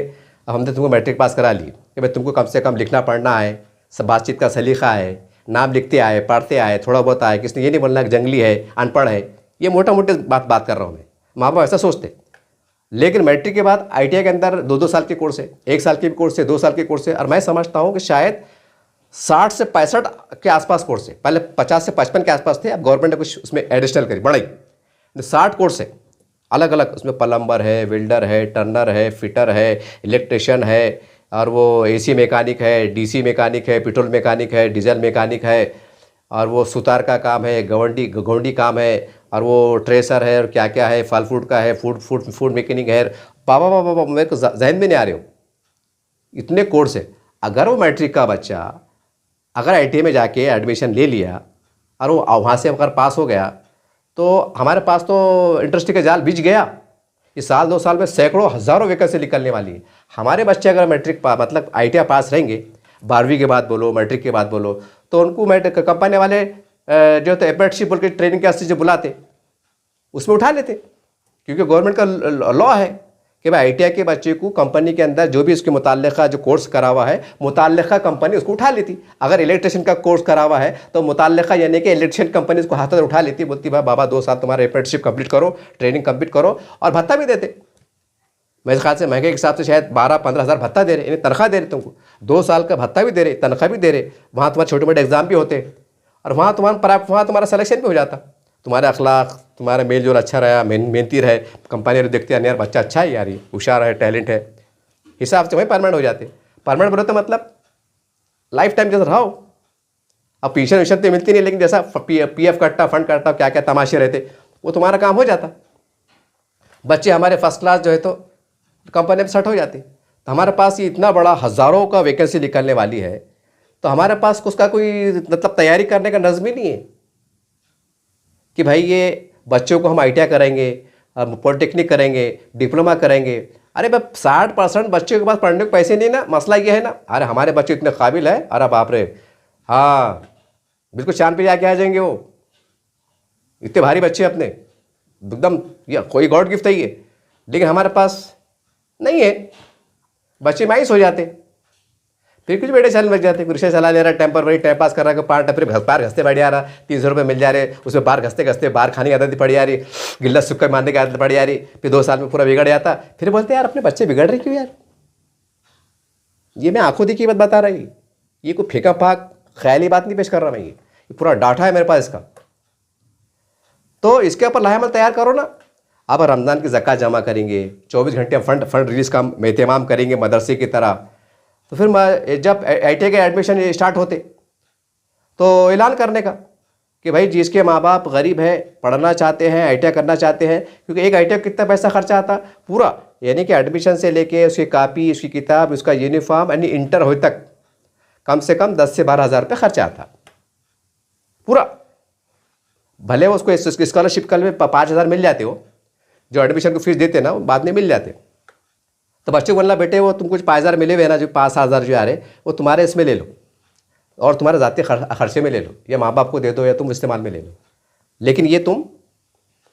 अब हमने तुमको मैट्रिक पास करा ली कि भाई तुमको कम से कम लिखना पढ़ना आए, सब बातचीत का सलीका है, नाम लिखते आए, पढ़ते आए, थोड़ा बहुत आए, किसने ये नहीं बोलना कि जंगली है, अनपढ़ है। ये मोटा मोटे बात कर रहा हूँ मैं, माँ बाप ऐसा सोचते। लेकिन मैट्रिक के बाद ITI के अंदर 2-2 साल के कोर्स है, 1 साल के कोर्स है, 2 साल के कोर्स है, और मैं समझता हूँ कि शायद 60 से 65 के आसपास कोर्स है। पहले 50 से 55 के आसपास थे, अब गवर्नमेंट ने कुछ उसमें एडिशनल करी, बढ़ाई, 60 कोर्स है अलग अलग। उसमें प्लम्बर है, वेल्डर है, टर्नर है, फिटर है, इलेक्ट्रिशियन है, और वो AC मैकेनिक है, DC मैकेनिक है, पेट्रोल मैकेनिक है, डीजल मैकेनिक है, और वो सुतार का काम है, गवंडी काम है, और वो ट्रेसर है, और क्या क्या है, फल फ्रूट का है, फूड मैकेनिक है। बाबा मेरे को जहन में नहीं आ रहे हो, इतने कोर्स है। अगर वो मैट्रिक का बच्चा अगर ITI में जाके एडमिशन ले लिया और वो वहाँ से अगर पास हो गया, तो हमारे पास तो इंडस्ट्री का जाल बिछ गया। इस साल 2 साल में सैकड़ों हज़ारों वैकेंसी निकलने वाली है। हमारे बच्चे अगर मैट्रिक मतलब ITI पास रहेंगे, 12वीं के बाद बोलो, मैट्रिक के बाद बोलो, तो उनको मैट्रिक कंपनी वाले जो तो अप्रेंटिसशिप बोल के ट्रेनिंग क्लासेस जो बुलाते, उसमें उठा लेते, क्योंकि गवर्नमेंट का लॉ है कि भाई ITI के बच्चे को कंपनी के अंदर जो भी उसके मुताल्लिका जो कोर्स करा हुआ है, मुताल्लिका कंपनी उसको उठा लेती। अगर इलेक्ट्रिशियन का कोर्स करा हुआ है तो मुताल्लिका यानी कि इलेक्ट्रिशियन कंपनी उसको हाथ उठा लेती, बोलती भाई बाबा 2 साल तुम्हारा अप्रेंटिसशिप कंप्लीट करो, ट्रेनिंग कंप्लीट करो, और भत्ता भी देते। मेरे ख्याल से महंगे के हिसाब से शायद 12-15 हज़ार भत्ता दे रहे, यानी तनख्वाह दे रहे तुमको, 2 साल का भत्ता भी दे रहे, तनख्वाह भी दे रहे। वहाँ तुम्हारे छोटे मोटे एग्जाम भी होते, और वहाँ तुम्हारा सिलेक्शन भी हो जाता। तुम्हारे अखलाक, तुम्हारा मेल जोल अच्छा रहा, मेहनती रहे, कंपनी देखते हैं यार बच्चा अच्छा है, यार ये होशियार है, टैलेंट है, हिसाब से वही परमानेंट हो जाते। परमानेंट बोले तो मतलब लाइफ टाइम जैसा रहो। अब पेंशन वेंशन तो मिलती नहीं, लेकिन जैसा PF कट्टा, फंड कट्टा, क्या क्या तमाशे रहते, वो तुम्हारा काम हो जाता। बच्चे हमारे फर्स्ट क्लास जो है तो कंपनी में सेट हो जाती। तो हमारे पास ये इतना बड़ा हज़ारों का वैकेंसी निकलने वाली है, तो हमारे पास उसका कोई मतलब तैयारी करने का नज़म ही नहीं है कि भाई ये बच्चों को हम ITI करेंगे, पॉलिटेक्निक करेंगे, डिप्लोमा करेंगे। अरे भाई 60% बच्चों के पास पढ़ने को पैसे नहीं ना, मसला ये है ना। अरे हमारे बच्चे इतने काबिल है, अरे बाप रे, हाँ बिल्कुल चांद पे जाके आ जाएंगे वो, इतने भारी बच्चे अपने एकदम, या कोई गॉड गिफ्ट है ये। लेकिन हमारे पास नहीं है, बच्चे मायूस हो जाते, फिर कुछ बेटे चलने लग जाते, रिक्शा चला ले रहा, टेम्पररी टाइम पास कर रहा है, पार टपरे बाहर घसते बैठ जा रहा, 300 रुपये मिल जा रहे, उसमें बाहर घसते घसते बाहर खाने की आदत पड़ जा रही, गिल्ला सुक्का मारने की आदत पड़ जा रही, फिर 2 साल में पूरा बिगड़ जाता। फिर बोलते यार अपने बच्चे बिगड़ रहे क्यों यार। ये मैं आंखों देखी बात बता रही, ये कोई फेंका फाक ख्याली बात नहीं पेश कर रहा मैं, ये पूरा डाटा है मेरे पास इसका। तो इसके ऊपर लाहेमल तैयार करो ना। अब रमज़ान की ज़कात जमा करेंगे, 24 घंटे हम फंड रिलीज़ का एहतमाम करेंगे मदरसे की तरह। तो फिर जब ITI के एडमिशन स्टार्ट होते तो ऐलान करने का कि भाई जिसके माँ बाप गरीब है, पढ़ना चाहते हैं, ITI करना चाहते हैं, क्योंकि एक ITI कितना पैसा खर्चा आता पूरा, यानी कि एडमिशन से लेके उसकी कापी, उसकी किताब, उसका यूनिफॉर्म, यानी इंटर हो तक कम से कम 10 से 12 हज़ार रुपये खर्चा आता पूरा, भले वो उसको स्कॉलरशिप कल में 5,000 मिल जाते हो, जो एडमिशन को फीस देते ना वो बाद में मिल जाते। तो बच्चे को बोलना बेटे वो तुमको 5,000 मिले हुए ना, जो 5,000 जो आ रहे वो तुम्हारे इसमें ले लो और तुम्हारे ज़ाती खर्चे में ले लो, या माँ बाप को दे दो या तुम इस्तेमाल में ले लो, लेकिन ये तुम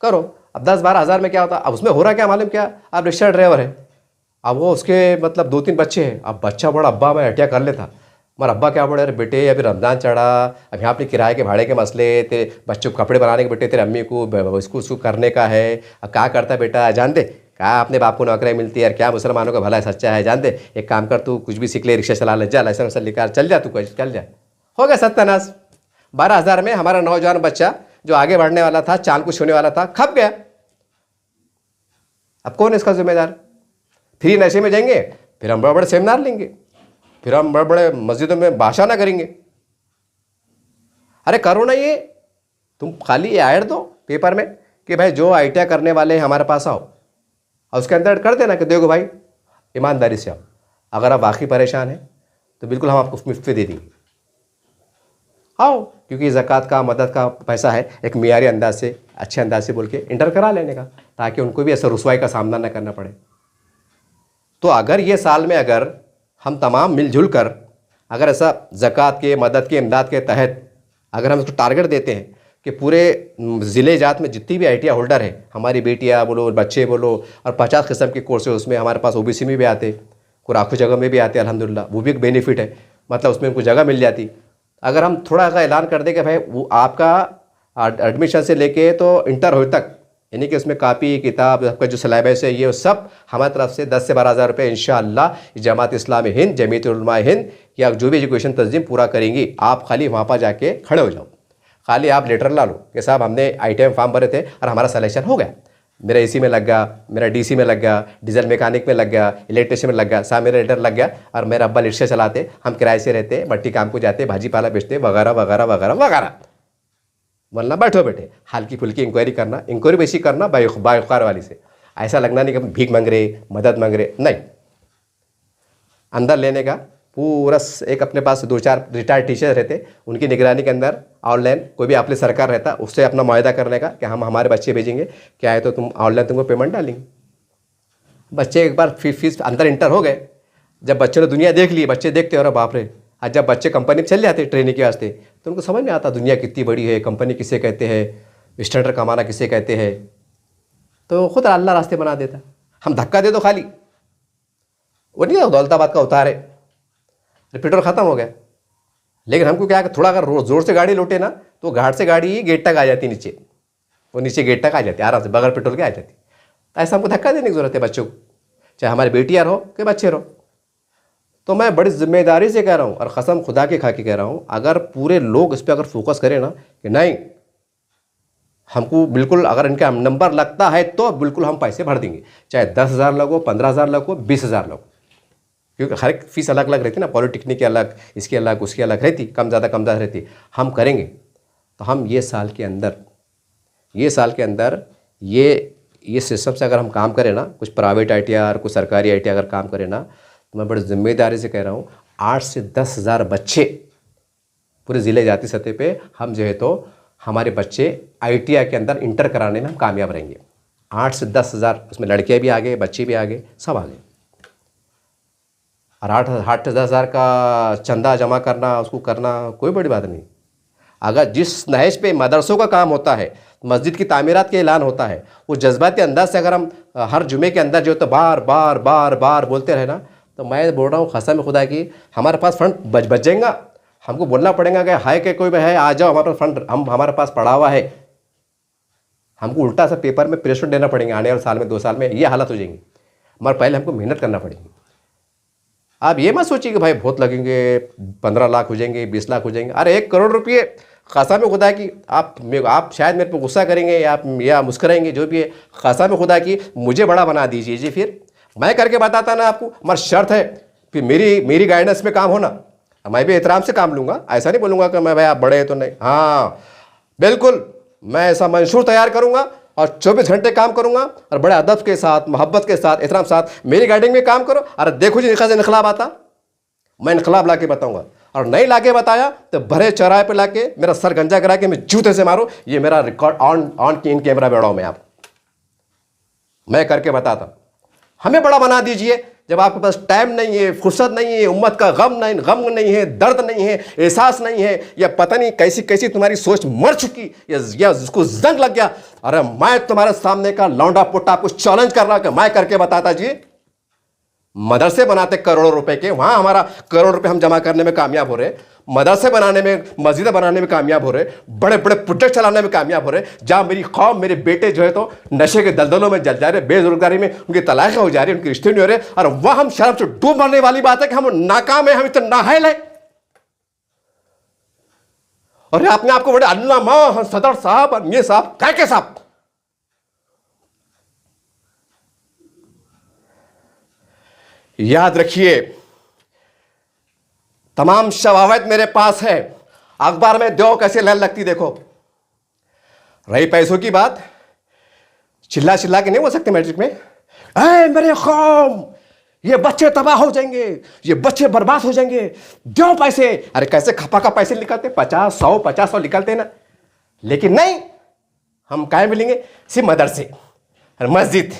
करो। अब 10-12 हज़ार में क्या होता, अब उसमें हो रहा क्या मालूम क्या, आप रिक्शा ड्राइवर है, अब वो उसके मतलब 2-3 बच्चे हैं, अब बच्चा बड़ा अब्बा मैं हटिया कर लेता, मगर अब्बा क्या बोले, अरे बेटे अभी रमज़ान चढ़ा, अब यहाँ अपने किराए के भाड़े के मसले, तेरे बच्चों को कपड़े बनाने के, बेटे तेरे अम्मी को इसको करने का है, अब क्या करता है बेटा, जान दे कहा अपने बाप को नौकरी मिलती है यार, क्या मुसलमानों का भला सच्चा है, जान दे एक काम कर तू कुछ भी सीख ले, रिक्शा चला ले, जा लाइसेंस वैसेंस निकाल, चल जा, तू चल जा, हो गया सत्यानाश। 12,000 में हमारा नौजवान बच्चा जो आगे बढ़ने वाला था, चाल कुछ होने वाला था, खप गया। अब कौन है इसका जिम्मेदार? फ्री नशे में जाएंगे, फिर हम बड़े बड़े सेमिनार लेंगे, फिर हम बड़े बड़े मस्जिदों में भाषण ना करेंगे। अरे करो ना, ये तुम खाली ये ऐड दो पेपर में कि भाई जो ITI करने वाले हमारे पास आओ, और उसके अंदर कर देना कि देखो भाई ईमानदारी से आओ, अगर आप वाकई परेशान हैं तो बिल्कुल हम आपको मुफ्त दे देंगे, आओ, क्योंकि ज़कात का मदद का पैसा है, एक मियारी अंदाज से अच्छे अंदाज से बोल के इंटर करा लेने का, ताकि उनको भी ऐसा रुसवाई का सामना न करना पड़े। तो अगर ये साल में अगर हम तमाम मिलजुल कर अगर ऐसा ज़कात के मदद के इमदाद के तहत अगर हम उसको टारगेट देते हैं कि पूरे ज़िले जात में जितनी भी ITI होल्डर है, हमारी बेटियाँ बोलो, बच्चे बोलो, और 50 किस्म के कोर्स है उसमें, हमारे पास OBC में भी आते, कुराखू जगह में भी आते, अल्हम्दुलिल्लाह वो भी एक बेनिफिट है, मतलब उसमें उनको जगह मिल जाती। अगर हम थोड़ा सा ऐलान कर दें कि भाई वो आपका एडमिशन से लेके तो इंटर हो तक, यानी कि उसमें कापी किताब आपका जो सिलेबस है ये सब हमारी तरफ से 10 से 12,000 रुपये इंशाअल्लाह जमात इस्लामी हिंद, जमीयत उलमा हिंद या जो भी एजुकेशन तंजीम पूरा करेंगी। आप खाली वहाँ पर जाके खड़े हो जाओ, खाली आप लेटर ला लो कि साहब हमने ITI में फॉर्म भरे थे और हमारा सिलेक्शन हो गया, मेरा AC में लग गया, मेरा DC में लग गया, डीजल मैकेनिक में लग गया, इलेक्ट्रिशियन में लग गया, साहब मेरा लेटर लग गया, और मेरा अब्बा रिक्शा चलाते, हम किराए से रहते, मट्टी काम को जाते, भाजी पाला बेचते, वगैरह वगैरह वगैरह वगैरह। बोलना बैठो बेटे, हल्की फुल्की इंक्वायरी करना, इंक्वायरी बेसी करना बायकार वाली से, ऐसा लगना नहीं कि भीख मांग रहे, मदद मांग रहे, नहीं, अंदर लेने का पूरा एक अपने पास 2-4 रिटायर्ड टीचर रहते, उनकी निगरानी के अंदर ऑनलाइन कोई भी आपले सरकार रहता, उससे अपना मुआहदा करने का कि हम हमारे बच्चे भेजेंगे, क्या है तो तुम ऑनलाइन तुमको पेमेंट डालेंगे। बच्चे एक बार फीस अंदर इंटर हो गए, जब बच्चों ने दुनिया देख ली, बच्चे देखते और बाप रे, आज जब बच्चे कंपनी में चल जाते ट्रेनिंग के वास्ते तो उनको समझ में आता दुनिया कितनी बड़ी है, कंपनी किसे कहते हैं, स्टैंडर्ड कमाना किसे कहते हैं, तो खुद अल्लाह रास्ते बना देता। हम धक्का दे दो खाली, वो नहीं दौलताबाद का उतार है, पेट्रोल ख़त्म हो गया, लेकिन हमको क्या थोड़ा अगर ज़ोर से गाड़ी लौटे ना तो घाट से गाड़ी गेट तक आ जाती, नीचे वो नीचे गेट तक आ जाती आराम से, बगैर पेट्रोल के आ जाती। तो ऐसा हमको धक्का देने की ज़रूरत है बच्चों को, चाहे हमारी बेटियाँ रहो कि बच्चे रहो। तो मैं बड़ी जिम्मेदारी से कह रहा हूँ और कसम खुदा के खा के कह रहा हूँ, अगर पूरे लोग इस पर अगर फोकस करें ना कि नहीं हमको बिल्कुल अगर इनका नंबर लगता है तो बिल्कुल हम पैसे भर देंगे, चाहे 10,000 लगो, 15,000 लगो, 20,000 लगो, क्योंकि हर एक फीस अलग अलग रहती ना, पॉलिटेक्निक की अलग, इसकी अलग, उसकी अलग रहती, कम ज़्यादा रहती। हम करेंगे तो हम ये साल के अंदर ये सिस्टम से अगर हम काम करें ना, कुछ प्राइवेट ITI और कुछ सरकारी ITI अगर काम करें ना, तो मैं बड़ी जिम्मेदारी से कह रहा हूँ 8 से 10,000 बच्चे पूरे ज़िले जाती सतह पे हम जो है तो हमारे बच्चे ITI के अंदर इंटर कराने में हम कामयाब रहेंगे। 8 से 10,000 उसमें लड़कियाँ भी आ गए, बच्चे भी आ गए, सब आ गए। और 8 से 10,000 का चंदा जमा करना, उसको करना कोई बड़ी बात नहीं। अगर जिस नहज पे मदरसों का काम होता है, मस्जिद की तामीरात के ऐलान होता है, वो जज्बाती अंदाज से अगर हम हर जुमे के अंदर जो तो बार बार बार बार बोलते रहे ना, तो मैं बोल रहा हूँ कसम खुदा की हमारे पास फंड बच जाएगा। हमको बोलना पड़ेगा कि हाय के कोई भी है आ जाओ, हमारे पास फंड हमारे पास पड़ा हुआ है। हमको उल्टा सा पेपर में प्रेशर देना पड़ेगा, आने वाले साल में 2 साल में ये हालत हो जाएंगी, मगर पहले हमको मेहनत करना पड़ेगी। आप ये मत सोचिए कि भाई बहुत लगेंगे, 15 लाख हो जाएंगे, 20 लाख हो जाएंगे। अरे 1 करोड़ रुपये कसम खुदा की आप शायद मेरे पर गुस्सा करेंगे या मुस्कराएंगे, जो भी है कसम खुदा की मुझे बड़ा बना दीजिए जी, फिर मैं करके बताता ना आपको, मगर शर्त है फिर मेरी गाइडेंस में काम होना। मैं भी एहतराम से काम लूँगा, ऐसा नहीं बोलूँगा कि मैं भाई आप बड़े हैं तो नहीं। हाँ बिल्कुल, मैं ऐसा मंशूर तैयार करूँगा और 24 घंटे काम करूँगा और बड़े अदब के साथ, मोहब्बत के साथ, एहतराम के साथ मेरी गाइडिंग में काम करो। अरे देखो जी निखा से इनकलाब आता, मैं इनकलाब ला के बताऊँगा और नहीं लाके बताया तो भरे चौराहे पे लाके मेरा सर गंजा करा के मैं जूते से मारो। ये मेरा रिकॉर्ड ऑन इन कैमरा बेड़ाओ में आप, मैं करके बताता। हमें बड़ा बना दीजिए जब आपके पास टाइम नहीं है, फुर्सत नहीं है, उम्मत का गम नहीं है, दर्द नहीं है, एहसास नहीं है, या पता नहीं कैसी कैसी तुम्हारी सोच मर चुकी या जिसको जंग लग गया। अरे मैं तुम्हारे सामने का लौंडा पुट्टा कुछ चैलेंज कर रहा कि मैं करके बताता जी। मदरसे बनाते करोड़ों रुपए के, वहां हमारा करोड़ रुपए हम जमा करने में कामयाब हो रहे, मदरसे बनाने में, मस्जिद बनाने में कामयाब हो रहे, बड़े बड़े प्रोजेक्ट चलाने में कामयाब हो रहे, जहां मेरी कौम, मेरे बेटे जो है तो नशे के दलदलों में जल जा रहे, बेरोजगारी में उनकी तलाक हो जा रही, उनके रिश्ते नहीं हो रहे, और वह हम शर्म से डूब मरने वाली बात है कि हम नाकाम है, हम इतने नाहल है। और अपने आपको बड़े अल्लामा सदर साहब, ये साहब, क्या के साहब। याद रखिए, तमाम शवावत मेरे पास है। अखबार में दो कैसे लहर लगती देखो। रही पैसों की बात, चिल्ला चिल्ला के नहीं बोल सकते मैट्रिक में, ऐ मेरे कौम, ये बच्चे तबाह हो जाएंगे, ये बच्चे बर्बाद हो जाएंगे, दो पैसे। अरे कैसे खपा का पैसे निकलते, 50-100 निकलते ना। लेकिन नहीं, हम क्या मिलेंगे, सिर्फ मदरसे और मस्जिद।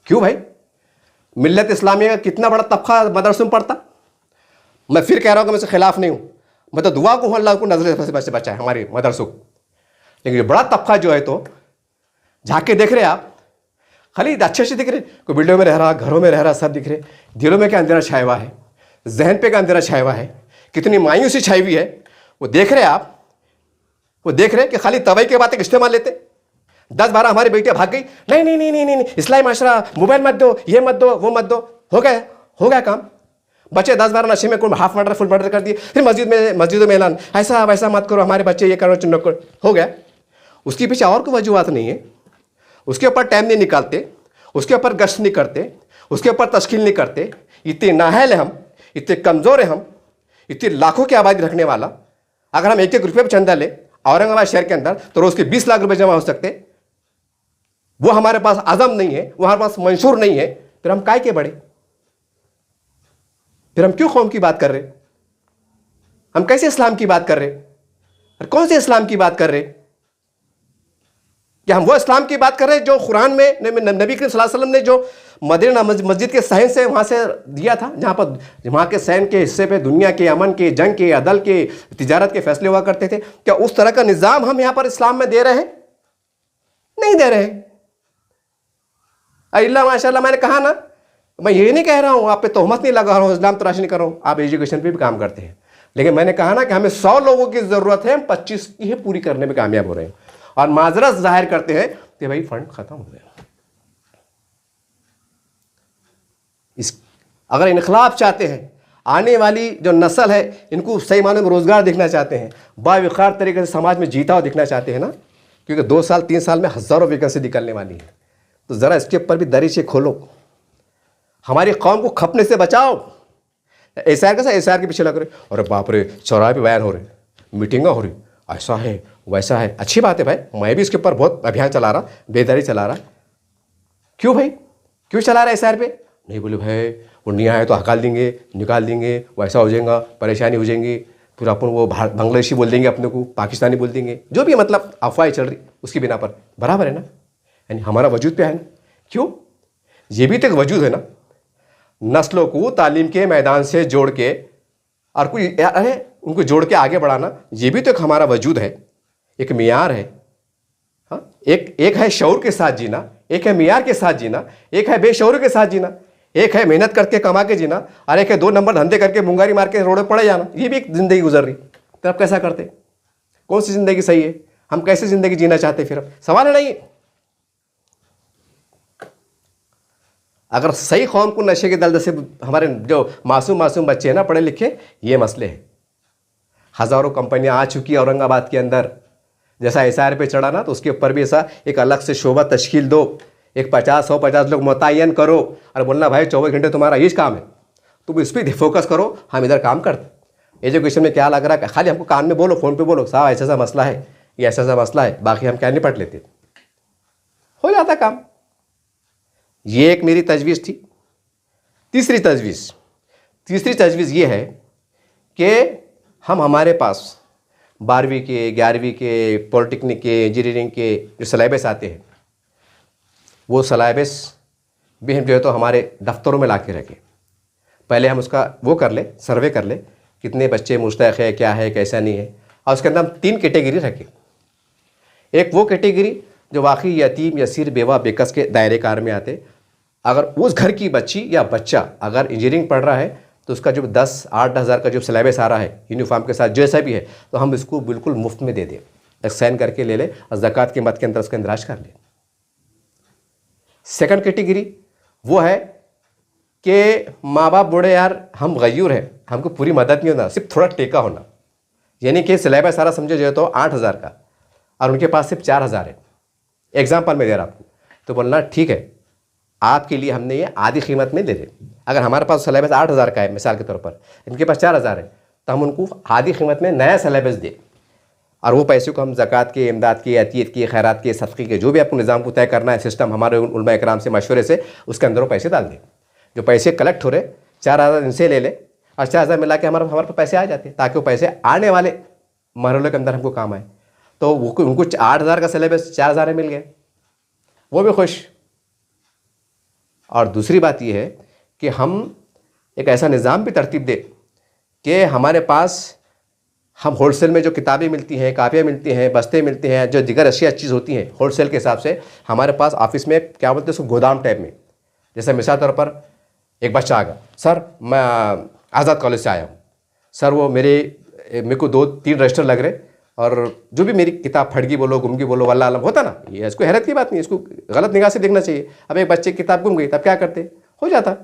क्यों भाई, मिल्लत इस्लामिया का कितना बड़ा तबका मदरसे में पढ़ता। मैं फिर कह रहा हूं कि मैं इसके खिलाफ नहीं हूं, मैं तो दुआ को अल्लाह को नजर से बचाए हमारे मदरसों को। लेकिन ये बड़ा तबका जो है तो झाके देख रहे आप, खाली अच्छे अच्छे दिख रहे, कोई बिल्डिंग में रह रहा, घरों में रह रहा, सब दिख रहे, दिलों में क्या अंधेरा छाया हुआ है, जहन पे क्या अंधेरा छाया हुआ है, कितनी मायूसी छाई हुई है, वो देख रहे आप। वो देख रहे कि खाली तवई के बातें इस्तेमाल लेते। 10-12 हमारी बेटियां भाग गई, नहीं नहीं नहीं नहीं नहीं, इस्लामी माशरा, मोबाइल मत दो, ये मत दो, वो मत दो, हो गया काम। बच्चे 10-12 नशे में कोई हाफ मर्डर फुल मर्डर कर दिए, फिर मस्जिदों में ऐलान, ऐसा वैसा मत करो, हमारे बच्चे ये करो चुनो करो, हो गया। उसके पीछे और कोई वजूहत नहीं है, उसके ऊपर टाइम नहीं निकालते, उसके ऊपर गश्त नहीं करते, उसके ऊपर तश्कील नहीं करते। इतने नाहल है हम, इतने कमज़ोर है हम, इतनी लाखों की आबादी रखने वाला। अगर हम 1-1 रुपये पर चंदा ले औरंगाबाद शहर के अंदर तो रोज़ के 20 लाख रुपये जमा हो सकते। वो हमारे पास आज़म नहीं है, वो हमारे पास मंशूर नहीं है, फिर हम काय के बड़े, फिर हम क्यों कौम की बात कर रहे, हम कैसे इस्लाम की बात कर रहे, और कौन से इस्लाम की बात कर रहे। क्या हम वो इस्लाम की बात कर रहे हैं जो कुरान में नबी करीम सल्लल्लाहु अलैहि वसल्लम ने जो मदीना मस्जिद के सहन से वहां से दिया था, जहां पर वहां के सहन के हिस्से पे दुनिया के अमन के, जंग के, अदल के, तिजारत के फैसले हुआ करते थे। क्या उस तरह का निज़ाम हम यहां पर इस्लाम में दे रहे हैं? नहीं दे रहे हैं। अल्लाह माशाल्लाह, मैंने कहा ना, मैं ये नहीं कह रहा हूँ, आप पे तोहमत नहीं लगा रहा हूँ, इस्लाम तराशी नहीं कर रहा हूँ, आप एजुकेशन पे भी काम करते हैं। लेकिन मैंने कहा ना कि हमें 100 लोगों की ज़रूरत है, हम 25 की पूरी करने में कामयाब हो रहे हैं, और माजरत जाहिर करते हैं कि भाई फंड खत्म हो गया। अगर इनकलाब चाहते हैं, आने वाली जो नस्ल है इनको सही मानों में रोज़गार देखना चाहते हैं, बावकार तरीके से समाज में जीता हुआ दिखना चाहते हैं ना, क्योंकि 2 साल 3 साल में हज़ारों वैकेंसी निकलने वाली है, तो ज़रा इसके ऊपर भी दरीचे खोलो, हमारी कौम को खपने से बचाओ। एसआर कैसा, एसआर के पीछे लग रहे, अरे बाप रे, चौराहे पे बयान हो रहे, मीटिंगा हो रही, ऐसा है वैसा है। अच्छी बात है भाई, मैं भी इसके ऊपर बहुत अभियान चला रहा, बेदारी चला रहा। क्यों भाई, क्यों चला रहा है एसआर पे? नहीं बोले भाई वो नहीं आया तो हकाल देंगे, निकाल देंगे, वैसा हो जाएगा, परेशानी हो जाएंगी, फिर अपन वो बांग्लादेशी बोल देंगे, अपने को पाकिस्तानी बोल देंगे, जो भी मतलब अफवाहें चल रही उसकी बिना पर। बराबर है ना, यानी हमारा वजूद पे है ना। क्यों, ये भी तो एक वजूद है ना, नस्लों को तालीम के मैदान से जोड़ के और कोई अरे उनको जोड़ के आगे बढ़ाना, ये भी तो एक हमारा वजूद है, एक मियार है। हाँ, एक है शऊर के साथ जीना, एक है मियार के साथ जीना, एक है बेशऊर के साथ जीना, एक है मेहनत करके कमा के जीना, और एक है 2 नंबर धंधे करके मुंगारी मार के रोड पर पड़े जाना। ये भी एक ज़िंदगी गुजर रही, तो आप कैसा करते? कौन सी ज़िंदगी सही है? हम कैसे ज़िंदगी जीना चाहते? फिर अब सवाल है नहीं। अगर सही कौम को नशे के दलदल से, हमारे जो मासूम बच्चे हैं ना, पढ़े लिखे, ये मसले हैं। हज़ारों कंपनियां आ चुकी है औरंगाबाद के अंदर, जैसा एसआर पे चढ़ा ना, तो उसके ऊपर भी ऐसा एक अलग से शोबा तश्कील दो, एक 50-150 लोग मुतय्यन करो, और बोलना भाई 24 घंटे तुम्हारा ये काम है, तुम इस पर फोकस करो, हम इधर काम करते। एजुकेशन में क्या लग रहा है, खाली हमको कान में बोलो, फ़ोन पे बोलो, साहब ऐसा मसला है, ये ऐसा मसला है, बाकी हम क्या निपट लेते, हो जाता काम। ये एक मेरी तजवीज़ थी। तीसरी तीसरी तजवीज़ ये है कि हम हमारे पास 12वीं के, 11वीं के, पॉलिटेक्निक के, इंजीनियरिंग के जो सिलेबस आते हैं वो सिलेबस भी हम जो है तो हमारे दफ्तरों में ला के रखें। पहले हम उसका वो कर ले, सर्वे कर ले, कितने बच्चे मुस्तहक़ है, क्या है, कैसा नहीं है, और उसके अंदर हम 3 कैटेगरी रखें। एक वो कैटेगरी जो वाकई यतीम, यसीर, बेवा, बेकस के दायरे कार में आते। अगर उस घर की बच्ची या बच्चा अगर इंजीनियरिंग पढ़ रहा है तो उसका जो 10-8 हज़ार का जो सिलेबस आ रहा है यूनिफॉर्म के साथ जैसा भी है, तो हम इसको बिल्कुल मुफ्त में दे दें, एक साइन करके ले ले और ज़कात के मद के अंदर उसका इंदराज कर ले। सेकंड कैटेगरी वो है कि माँ बाप बूढ़े यार हम गयूर हैं, हमको पूरी मदद नहीं होना, सिर्फ थोड़ा टेका होना, यानी कि सिलेबस सारा समझो जो है तो 8,000 का और उनके पास सिर्फ 4,000 है। एग्जाम्पल में दे रहा आपको, तो बोलना ठीक है आपके लिए हमने ये आधी कीमत में दे दे। अगर हमारे पास सिलेबस 8,000 का है मिसाल के तौर पर, इनके पास 4,000 है, तो हम उनको आधी कीमत में नया सिलेबस दें और वो पैसे को हम ज़कात के, इमदाद के, अतियत के, खैरात के, सदक़े के, जो भी आपको निज़ाम को तय करना है सिस्टम हमारे उलमा इकराम से मशवरे से, उसके अंदर वो पैसे डाल दें। जो पैसे कलेक्ट हो रहे 4,000 इनसे ले ले और 4,000 मिला के हमारे पास पैसे आ जाते हैं, ताकि वो पैसे आने वाले मरहलों के अंदर हमको काम आए। तो वो उनको 8,000 का सिलेबस 4,000 में मिल गया, वो भी खुश। और दूसरी बात यह है कि हम एक ऐसा निज़ाम भी तरतीब दें कि हमारे पास हम होलसेल में जो किताबें मिलती हैं, कापियाँ मिलती हैं, बस्ते मिलते हैं, जो दिगर अशिया चीज़ होती हैं होलसेल के हिसाब से, हमारे पास ऑफिस में क्या बोलते हैं उसको गोदाम टाइप में। जैसे मिसाल तौर पर एक बच्चा आ गया, सर मैं आज़ाद कॉलेज से आया हूँ, सर वो मेरे को 2-3 रजिस्टर लग रहे और जो भी मेरी किताब फट गई बोलो, गुम गई बोलो, वल्लाह आलम होता ना, ये इसको हैरत की बात नहीं, इसको गलत निगाह से देखना चाहिए। अब एक बच्चे की किताब गुम गई तब क्या करते, हो जाता।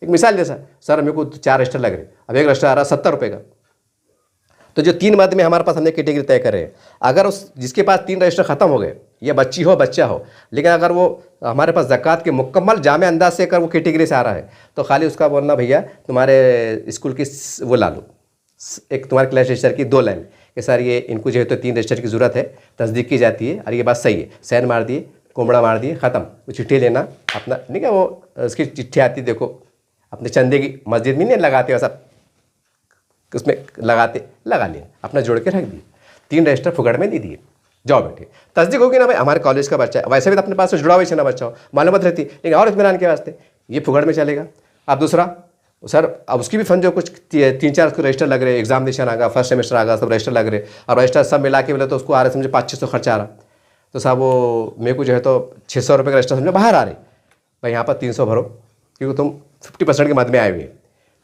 एक मिसाल जैसा, सर मेरे को 4 रजिस्टर लग रहे, अब एक रजिस्टर आ रहा 70 रुपये का, तो जो 3 मद में हमारे पास हमने कैटेगरी तय कर रहे हैं, अगर उस जिसके पास 3 रजिस्टर ख़त्म हो गए, या बच्ची हो बच्चा हो, लेकिन अगर वो हमारे पास ज़कात के मुकम्मल जामे अंदाज से अगर वो कैटेगरी से आ रहा है, तो खाली उसका बोलना भैया तुम्हारे स्कूल की वो ला लो, एक तुम्हारे क्लास रजिस्टर की 2 लाइन कि सर ये इनको जो है तो 3 रजिस्टर की ज़रूरत है, तस्दीक की जाती है और ये बात सही है, साइन मार दिए, कोमड़ा मार दिए, ख़त्म। वो चिट्ठी लेना अपना नहीं क्या, वो उसकी चिट्ठी आती देखो अपने चंदे की मस्जिद में नहीं लगाते, वैसा उसमें लगाते, लगा लिया, अपना जोड़ के रख दिए, 3 रजिस्टर फुगड़ में दे दिए, जाओ बैठे, तस्दीक होगी ना भाई हमारे कॉलेज का बच्चा है, वैसे भी तो अपने पास से जुड़ा हुआ ना बच्चा हो, मालूमात रहती है, लेकिन और इत्मीनान के वास्ते ये फुगड़ में चलेगा। अब दूसरा, सर अब उसकी भी फंड जो कुछ 3-4 उसको रजिस्टर लग रहे, एग्जामिनेशन आ गया, फर्स्ट सेमेस्टर आ गया, सब रजिस्टर लग रहे, और रजिस्टर सब मिला के बोले तो उसको आ रहे समझे 500-600 खर्चा आ रहा, तो साहब वो मेरे को जो है तो 600 रुपये का रजिस्टर समझो बाहर आ रहे, भाई यहाँ पर 300 भरो क्योंकि तुम 50% के मद में आए हुए हैं,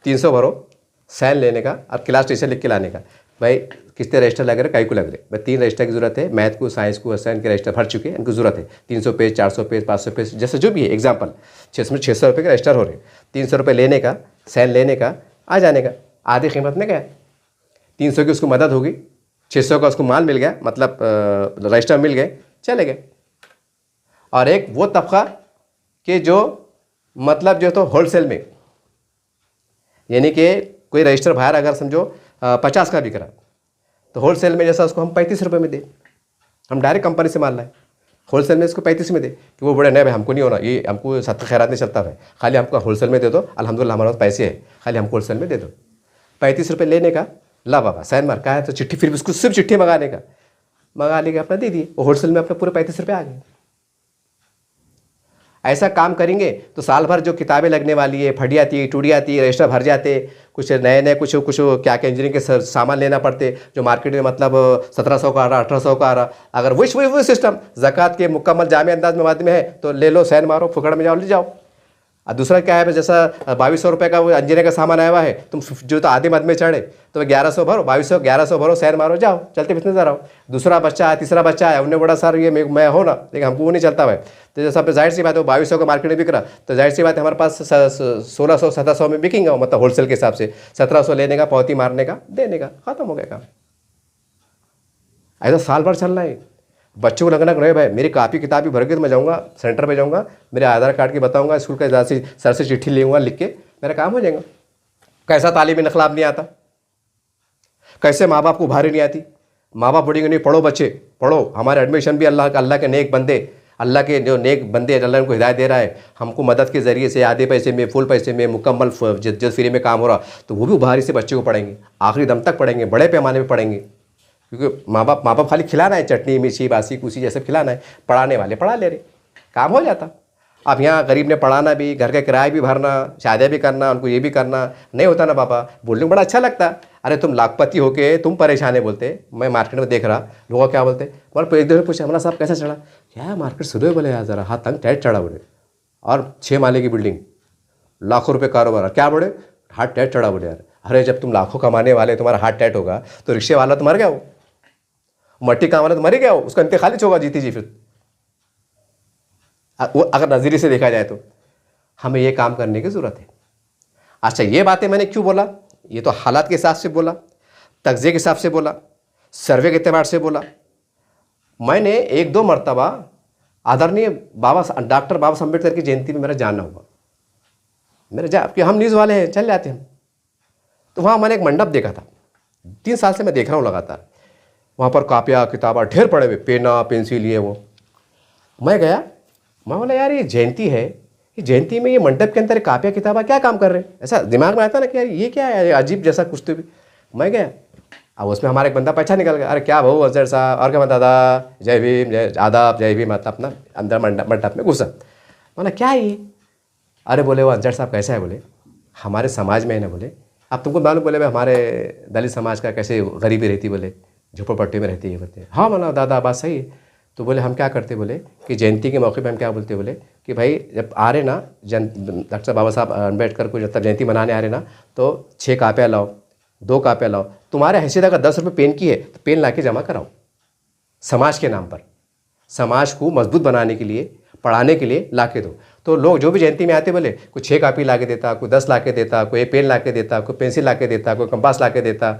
300 भरो, साइन लेने का और क्लास टीचर लिख के लाने का, भाई कितने रजिस्टर लग रहे, कई को लग रहे, भाई 3 रजिस्टर की जरूरत है, मैथ को, साइंस को, साइंस के रजिस्टर भर चुके हैं, इनको जरूरत है 300 पेज, 400 पेज, 500 पेज, जैसे जो भी है एग्जाम्पल, 600 रुपये के रजिस्टर हो रहे, 300 रुपये लेने का, साइन लेने का, आ जाने का, आधी कीमत में गया, 300 की उसको मदद होगी, 600 का उसको माल मिल गया, मतलब रजिस्टर मिल गए, चले गए। और एक वो तबका कि जो मतलब जो तो होलसेल में, यानी कि कोई रजिस्टर बाहर अगर समझो 50 का बिक रहा, तो होलसेल में जैसा उसको हम 35 रुपये में दे, हम डायरेक्ट कंपनी से माल लाए, होलसेल में इसको 35 में दे कि वो बड़े नहीं भाई हमको नहीं होना, ये हमको सत्तर खैरात नहीं चलता है, खाली हमको होलसेल में दे दो, अल्हम्दुलिल्लाह हमारे पास पैसे है, खाली हमको होलसेल में दे दो। 35 रुपये लेने का, ला बाबा साइन मार का है तो चिट्ठी, फिर उसको सिर्फ चिट्ठी मंगाने का, मंगा लेके अपना दे दिए, वो होलसेल में अपने पूरे 35 रुपये आ गए। ऐसा काम करेंगे तो साल भर जो किताबें लगने वाली है, फटी आती, टूटी आती, रजिस्टर भर जाते, कुछ नए कुछ क्या इंजीनियरिंग के सामान लेना पड़ते जो मार्केट में मतलब 1700 का आ रहा, 1800 का आ रहा, अगर वही सिस्टम ज़कात के मुकम्मल जामे अंदाज में बाद में है तो ले लो, साइन मारो, फुकड़ में जाओ, ले जाओ। और दूसरा क्या है, जैसा 2200 रुपये का वो इंजीनियर का सामान आया हुआ है, तुम जो तो आधे मद में चढ़े तो 1100 भरो, 2200 भरो, साइन मारो, जाओ, चलते फिरते जा रहा हो। दूसरा बच्चा आया, तीसरा बच्चा आया, उन्हें बड़ा सर ये मैं हो ना, लेकिन हमको वो नहीं चलता भाई, तो जैसा आप जाहिर सी बात है 2200 का मार्केट में बिक रहा, तो जाहिर सी बात है हमारे पास 1600-1700 में बिकेंगे, मतलब होलसेल के हिसाब से 1700 लेने का, पौती मारने का, देने का, ख़त्म हो गया काम। ऐसा साल भर चलना है। बच्चों को लगना रहे भाई मेरी कापी किताब भी भर के तो मैं जाऊँगा सेंटर पे जाऊँगा, मेरे आधार कार्ड की बताऊँगा, स्कूल का से सर से चिट्ठी लेऊँगा, लिख के मेरा काम हो जाएगा। कैसा तालीम इनकलाब नहीं आता, कैसे माँ बाप को उभारी नहीं आती, माँ बाप बोलेंगे नहीं पढ़ो बच्चे पढ़ो, हमारे एडमिशन भी अल्लाह के नेक बंदे अल्लाह के जो नेक बंदे हैं, अल्लाह उनको हिदायत दे रहा है, हमको मदद के ज़रिए से आधे पैसे में, फुल पैसे में, मुकम्मल जो फ्री में काम हो रहा, तो वो भी उभारी से बच्चे को पढ़ेंगे, आखिरी दम तक पढ़ेंगे, बड़े पैमाने पर पढ़ेंगे। क्योंकि माँ बाप खाली खिलाना है, चटनी मिर्ची बासी कुसी जैसे खिलाना है, पढ़ाने वाले पढ़ा ले रहे, काम हो जाता। अब यहाँ गरीब ने पढ़ाना भी, घर का किराया भी भरना, शादियाँ भी करना, उनको ये भी करना नहीं होता ना पापा। बोलने को बड़ा अच्छा लगता, अरे तुम लाखपति होके तुम परेशान है बोलते। मैं मार्केट में देख रहा, लोग क्या बोलते, मगर एक दिन पूछा हमारा साहब कैसे चढ़ा, क्या मार्केट सुबह बोले यार ज़रा हाथ तंग टाइट चढ़ा बोले, और 6 माले की बिल्डिंग, लाखों रुपये कारोबार, क्या बोले हाथ टाइट चढ़ा बोले। यार अरे जब तुम लाखों कमाने वाले तुम्हारा हाथ टाइट होगा तो रिक्शे वाला तो मर गया हो, मट्टी काम वाला तो मर ही गया हो, उसका इंतकाल ही होगा जीती जी। फिर वो अगर नज़रिए से देखा जाए तो हमें ये काम करने की ज़रूरत है। अच्छा, ये बातें मैंने क्यों बोला, ये तो हालात के हिसाब से बोला, तज्ज़िये के हिसाब से बोला, सर्वे के एतबार से बोला। मैंने 1-2 मरतबा आदरणीय डॉक्टर बाबा साहब अम्बेडकर की जयंती में मेरा जाना हुआ, कि हम न्यूज़ वाले हैं, चल जाते हैं। तो वहाँ मैंने एक मंडप देखा था, 3 साल से मैं देख रहा हूँ लगातार। वहाँ पर कापियाँ किताबा ढेर पड़े हुए, पेना पेंसिल ये वो। मैं गया, मैं बोला यार ये जयंती है, ये जयंती में ये मंडप के अंदर कापियाँ किताबा क्या काम कर रहे हैं, ऐसा दिमाग में आता ना कि यार ये क्या है, अजीब जैसा कुछ। तो भी मैं गया, अब उसमें हमारा एक बंदा पहचान निकल गया, अरे क्या भाऊ अजहर साहब, और क्या दादा, जय भीम, जय आदाब, जय भीम, मतलब अपना अंदर मंडप में घुसा। बोला क्या है ये, अरे बोले वो अजहर साहब कैसा है, बोले हमारे समाज में है ना, बोले अब तुमको मालूम, बोले भाई हमारे दलित समाज का कैसे गरीबी रहती, बोले झोपड़पट्टी में रहती है, बोलते हैं। हाँ माना दादा बात सही है। तो बोले हम क्या करते, बोले कि जयंती के मौके पे हम क्या बोलते, बोले कि भाई जब आ रहे ना डॉक्टर बाबा साहब अम्बेडकर को जब जयंती मनाने आ रहे ना, तो 6 कापियाँ लाओ, 2 कापियाँ लाओ, तुम्हारे हैसियत अगर 10 रुपये पेन की है तो पेन ला के जमा कराओ, समाज के नाम पर, समाज को मजबूत बनाने के लिए, पढ़ाने के लिए ला के दो। तो लोग जो भी जयंती में आते, बोले कोई 6 कापी ला के देता, कोई 10 ला के देता, कोई पेन ला के देता, कोई पेंसिल ला के देता, कोई कंपास ला के देता।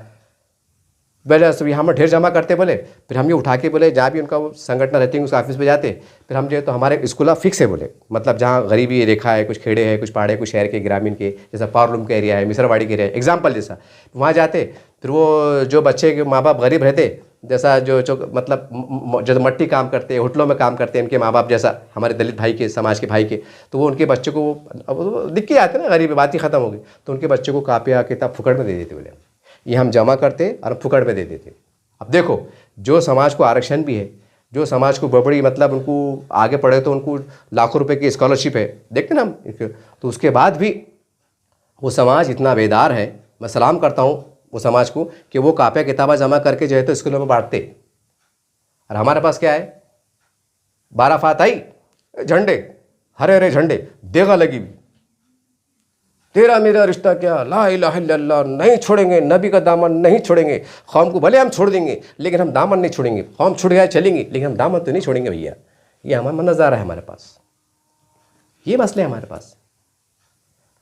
बोले सब यहाँ पर ढेर जमा करते, बोले फिर हम ये उठा के, बोले जहाँ भी उनका वो संगठन रहती है उस ऑफिस पे जाते, फिर हम जो है तो हमारे स्कूल फिक्स है, बोले मतलब जहाँ गरीबी रेखा है, कुछ खेड़े है, कुछ पहाड़े, कुछ शहर के ग्रामीण के, जैसा पावरलूम का एरिया है, मिसरवाड़ी का एरिया है, एग्जाम्पल जैसा, वहाँ जाते। फिर वो जो बच्चे के माँ बाप गरीब रहते, जैसा जो मतलब जो मट्टी काम करते, होटलों में काम करते हैं, इनके माँ बाप जैसा हमारे दलित भाई के, समाज के भाई के, तो वो उनके बच्चों को दिख के आते ना, गरीब बात ही ख़त्म हो गई, तो उनके बच्चों को कापियाँ किताब फुकड़ में दे देते, बोले ये हम जमा करते और फुकड़ में दे देते। अब देखो, जो समाज को आरक्षण भी है, जो समाज को बड़ी मतलब उनको आगे पढ़े तो उनको लाखों रुपए की स्कॉलरशिप है, देखते ना हम, तो उसके बाद भी वो समाज इतना बेदार है। मैं सलाम करता हूँ वो समाज को कि वो कापियाँ किताबा जमा करके जो है तो स्कूलों में बांटते। और हमारे पास क्या है, 12 फाताई झंडे, हरे हरे झंडे, देगा लगी भी, तेरा मेरा रिश्ता क्या, ला इलाहा इल्लल्लाह, नहीं छोड़ेंगे, नबी का दामन नहीं छोड़ेंगे, कौम को भले हम छोड़ देंगे लेकिन हम दामन नहीं छोड़ेंगे, कौम छुड़ गया चलेंगे लेकिन हम दामन तो नहीं छोड़ेंगे भैया। ये हमारा नज़ारा है, हमारे पास ये मसले हैं हमारे पास।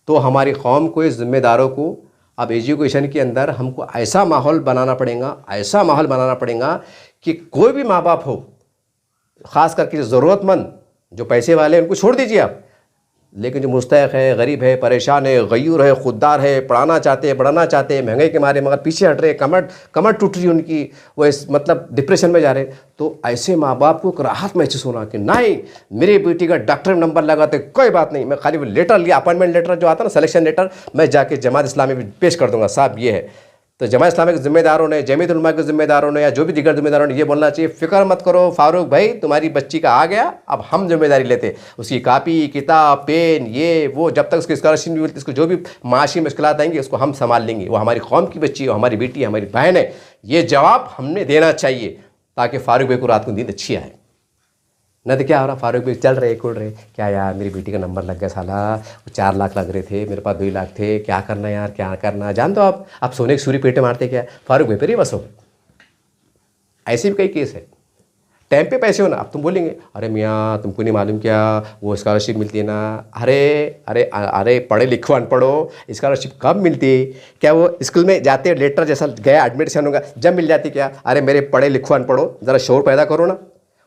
तो हमारी कौम को, इस जिम्मेदारों को अब एजुकेशन के अंदर हमको ऐसा माहौल बनाना पड़ेगा, ऐसा माहौल बनाना पड़ेगा कि कोई भी माँ बाप हो, ख़ास करके जो ज़रूरतमंद, जो पैसे वाले, उनको छोड़ दीजिए आप, लेकिन जो मुस्तहक़ है, गरीब है, परेशान है, गयूर है, खुददार है, पढ़ाना चाहते हैं, बढ़ाना चाहते हैं, महंगाई के मारे मगर पीछे हट रहे, कमर टूट रही उनकी, वो इस मतलब डिप्रेशन में जा रहे, तो ऐसे माँ बाप को राहत महसूस होना कि नहीं मेरी बेटी का डॉक्टर में नंबर लगाते, कोई बात नहीं, मैं खाली वो लेटर लिया, अपॉइंटमेंट लेटर जो आता है ना, सिलेक्शन लेटर, मैं जाके जमात इस्लामी में पेश कर दूंगा, साहब ये है। तो जमात इस्लामी के ज़िम्मेदारों ने, जमीयत उलमा के ज़िम्मेदारों ने, या जो भी दिगर ज़िम्मेदारों ने ये बोलना चाहिए, फ़िक्र मत करो फारूक भाई, तुम्हारी बच्ची का आ गया, अब हम जिम्मेदारी लेते, उसकी कापी किताब पेन ये वो, जब तक उसकी स्कॉलरशिप नहीं मिलती, उसको जो भी माशी मुश्किलात आएंगी उसको हम संभाल लेंगे, वो हमारी कौम की बच्ची है, हमारी बेटी है, हमारी बहन है। ये जवाब हमने देना चाहिए ताकि फारूक भाई को रात को नींद अच्छी आए। न तो क्या हो रहा, फारूक भाई चल रहे कुड़ रहे, क्या यार मेरी बेटी का नंबर लग गया साला, वो 4 लाख लग रहे थे, मेरे पास 2 लाख थे, क्या करना यार, क्या करना, जान दो आप सोने की सूरी पेटे मारते क्या, फारूक भाई पर ही बस हो। ऐसे भी कई केस है, टाइम पे पैसे हो ना, अब तुम बोलेंगे अरे मियाँ तुमको नहीं मालूम क्या, वो स्कॉलरशिप मिलती है ना, अरे अरे अरे पढ़े लिखो अनपढ़ो, स्कॉलरशिप कब मिलती है, क्या वो स्कूल में जाते लेटर जैसा गया एडमिशन होगा जब मिल जाती क्या, अरे मेरे पढ़े लिखो अनपढ़ो ज़रा शोर पैदा करो ना,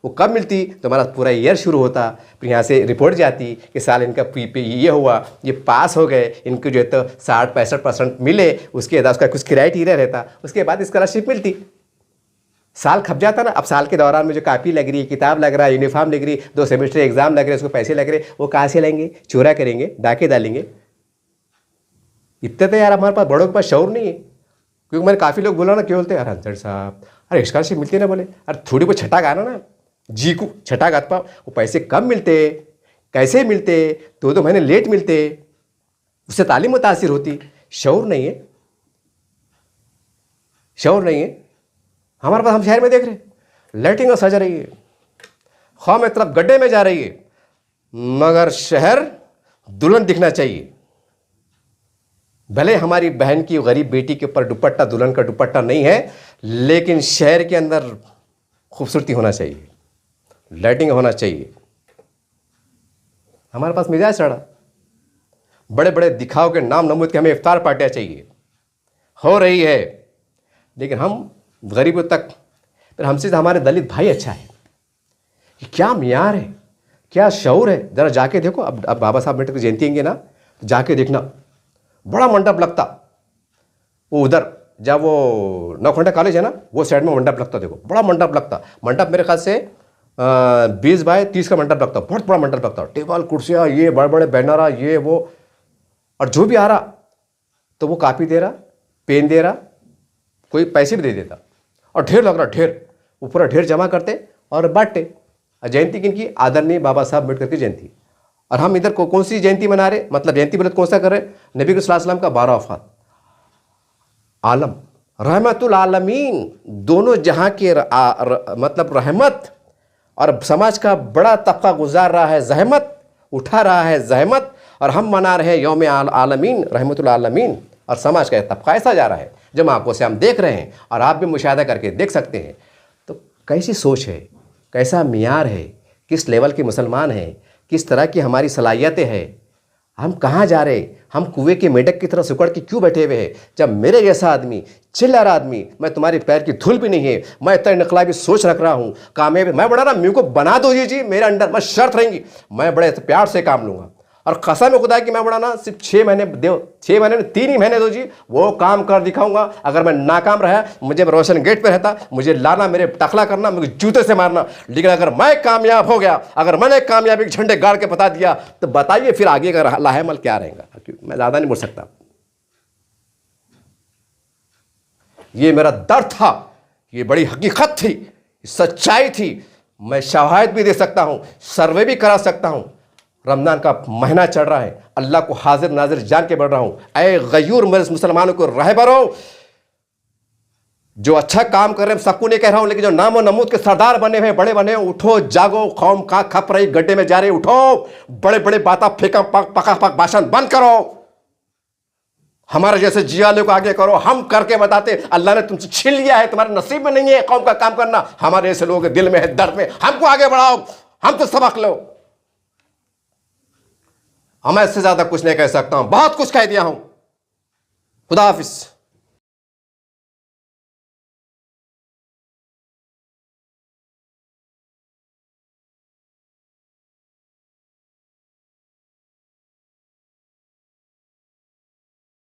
वो कब मिलती, तो हमारा पूरा ईयर शुरू होता, फिर यहाँ से रिपोर्ट जाती कि साल इनका पे ये हुआ, ये पास हो गए, इनको जो है तो 60-65% मिले, उसके बाद उसका कुछ क्राइटेरिया रहता, उसके बाद स्कॉलरशिप मिलती। साल खप जाता ना। अब साल के दौरान में जो कापी लग रही है, किताब लग रहा है, यूनिफॉर्म लग रही है, 2 सेमेस्टर एग्जाम लग रहे हैं, उसको पैसे लग रहे हैं, वो कहाँ से लेंगे? चोरा करेंगे, डाके डालेंगे। इतने तो यार हमारे पास बड़ों के पास शौर नहीं है। क्योंकि मैंने काफ़ी लोग बोला ना, क्या बोलते हैं, अरे अंसर साहब, अरे स्कॉलरशिप मिलती है ना, बोले अरे थोड़ी बहुत छठा गाना ना, जी को छठा गात पाओ। वो पैसे कम मिलते, कैसे मिलते, 2-2 महीने लेट मिलते, उससे तालीम मुतासिर होती। शौर नहीं है, शौर नहीं है हमारे पास। हम शहर में देख रहे हैं लाइटिंग सज रही है, ख्वाह में तरफ गड्ढे में जा रही है, मगर शहर दुल्हन दिखना चाहिए। भले हमारी बहन की गरीब बेटी के ऊपर दुपट्टा दुल्हन का दुपट्टा नहीं है, लेकिन शहर के अंदर खूबसूरती होना चाहिए, लाइटिंग होना चाहिए। हमारे पास मिजाज चढ़ा, बड़े बड़े दिखाव के नाम नमूद के हमें इफ्तार पार्टियाँ चाहिए, हो रही है, लेकिन हम गरीबों तक, फिर हमसे हमारे दलित भाई अच्छा है। क्या मियार है, क्या शऊर है, ज़रा जाके देखो। अब बाबा साहब अम्बेडकर की जयंती आएंगे ना, तो जाके देखना, बड़ा मंडप लगता। वो उधर जब वो नौखंडा कॉलेज है ना, वो साइड में मंडप लगता, देखो बड़ा मंडप लगता। मंडप मेरे ख्याल से 20 बाय 30 का मंडप लगता, बहुत बड़ा मंडप लगता। टेबल कुर्सियाँ, ये बड़े बड़े बैनर, ये वो, और जो भी आ रहा तो वो कापी दे रहा, पेन दे रहा, कोई पैसे भी दे देता, और ढेर लग रहा, ढेर, वो पूरा ढेर जमा करते और बांटते। जयंती किनकी? आदरणीय बाबा साहब अम्बेडकर की जयंती। और हम इधर कौन सी जयंती मना रहे, मतलब जयंती बोले कौन सा कर रहे? नबी सल्लल्लाहु अलैहि वसल्लम का 12 वफात, आलम रहमतुल आलमीन, दोनों जहां के मतलब रहमत, और समाज का बड़ा तबका गुजार रहा है जहमत, उठा रहा है जहमत, और हम मना रहे हैं यौम आलमीन रहमतुल आलमीन, और समाज का तबका ऐसा जा रहा है जब आंखों से हम देख रहे हैं, और आप भी मुशाहिदा करके देख सकते हैं। तो कैसी सोच है, कैसा मियार है, किस लेवल के मुसलमान हैं, किस तरह की हमारी सलाहियतें हैं, हम कहाँ जा रहे हैं? हम कुएं के मेढक की तरह सिकुड़ के क्यों बैठे हुए हैं, जब मेरे जैसा आदमी, चिल्ला रहा आदमी, मैं तुम्हारे पैर की धूल भी नहीं है, मैं इतना इनकलाबी सोच रख रहा हूँ, कामयाब मैं बड़ा रहा, मेरे को बना दो जी मेरे अंडर, मैं शर्त रहेंगी, मैं बड़े प्यार से काम लूँगा, और कसम खुदा की मैं बड़ा ना सिर्फ 6 महीने दो, 6 महीने 3 ही महीने दो जी, वो काम कर दिखाऊंगा। अगर मैं नाकाम रहा, मुझे रोशन गेट पे रहता, मुझे लाना, मेरे टकला करना, मुझे जूते से मारना, लेकिन अगर मैं कामयाब हो गया, अगर मैंने कामयाबी के झंडे गाड़ के बता दिया, तो बताइए फिर आगे का लाहेमल क्या रहेगा। मैं ज़्यादा नहीं बोल सकता, ये मेरा दर्द था, ये बड़ी हकीकत थी, सच्चाई थी। मैं शवाहिद भी दे सकता हूँ, सर्वे भी करा सकता हूँ। रमज़ान का महीना चल रहा है, अल्लाह को हाजिर नाजिर जान के बढ़ रहा हूँ। ऐ गयूर मेरे मुसलमानों को रहबर हो, जो अच्छा काम कर रहे हैं सबको नहीं कह रहा हूँ, लेकिन जो नाम और नमूद के सरदार बने हुए, बड़े बने, उठो जागो, कौम का खप रही गड्ढे में जा रही, उठो, बड़े बड़े बाता फेंका पका पक भाषण बंद करो, हमारे जैसे जियाले को आगे करो। हम करके बताते, अल्लाह ने तुमसे छीन लिया है, तुम्हारे नसीब में नहीं है कौम का काम करना, हमारे जैसे लोगों के दिल में है, दर्द में, हमको आगे बढ़ाओ, हम तो सबक लो। मैं इससे ज्यादा कुछ नहीं कह सकता हूं, बहुत कुछ कह दिया हूं। खुदा हाफिज।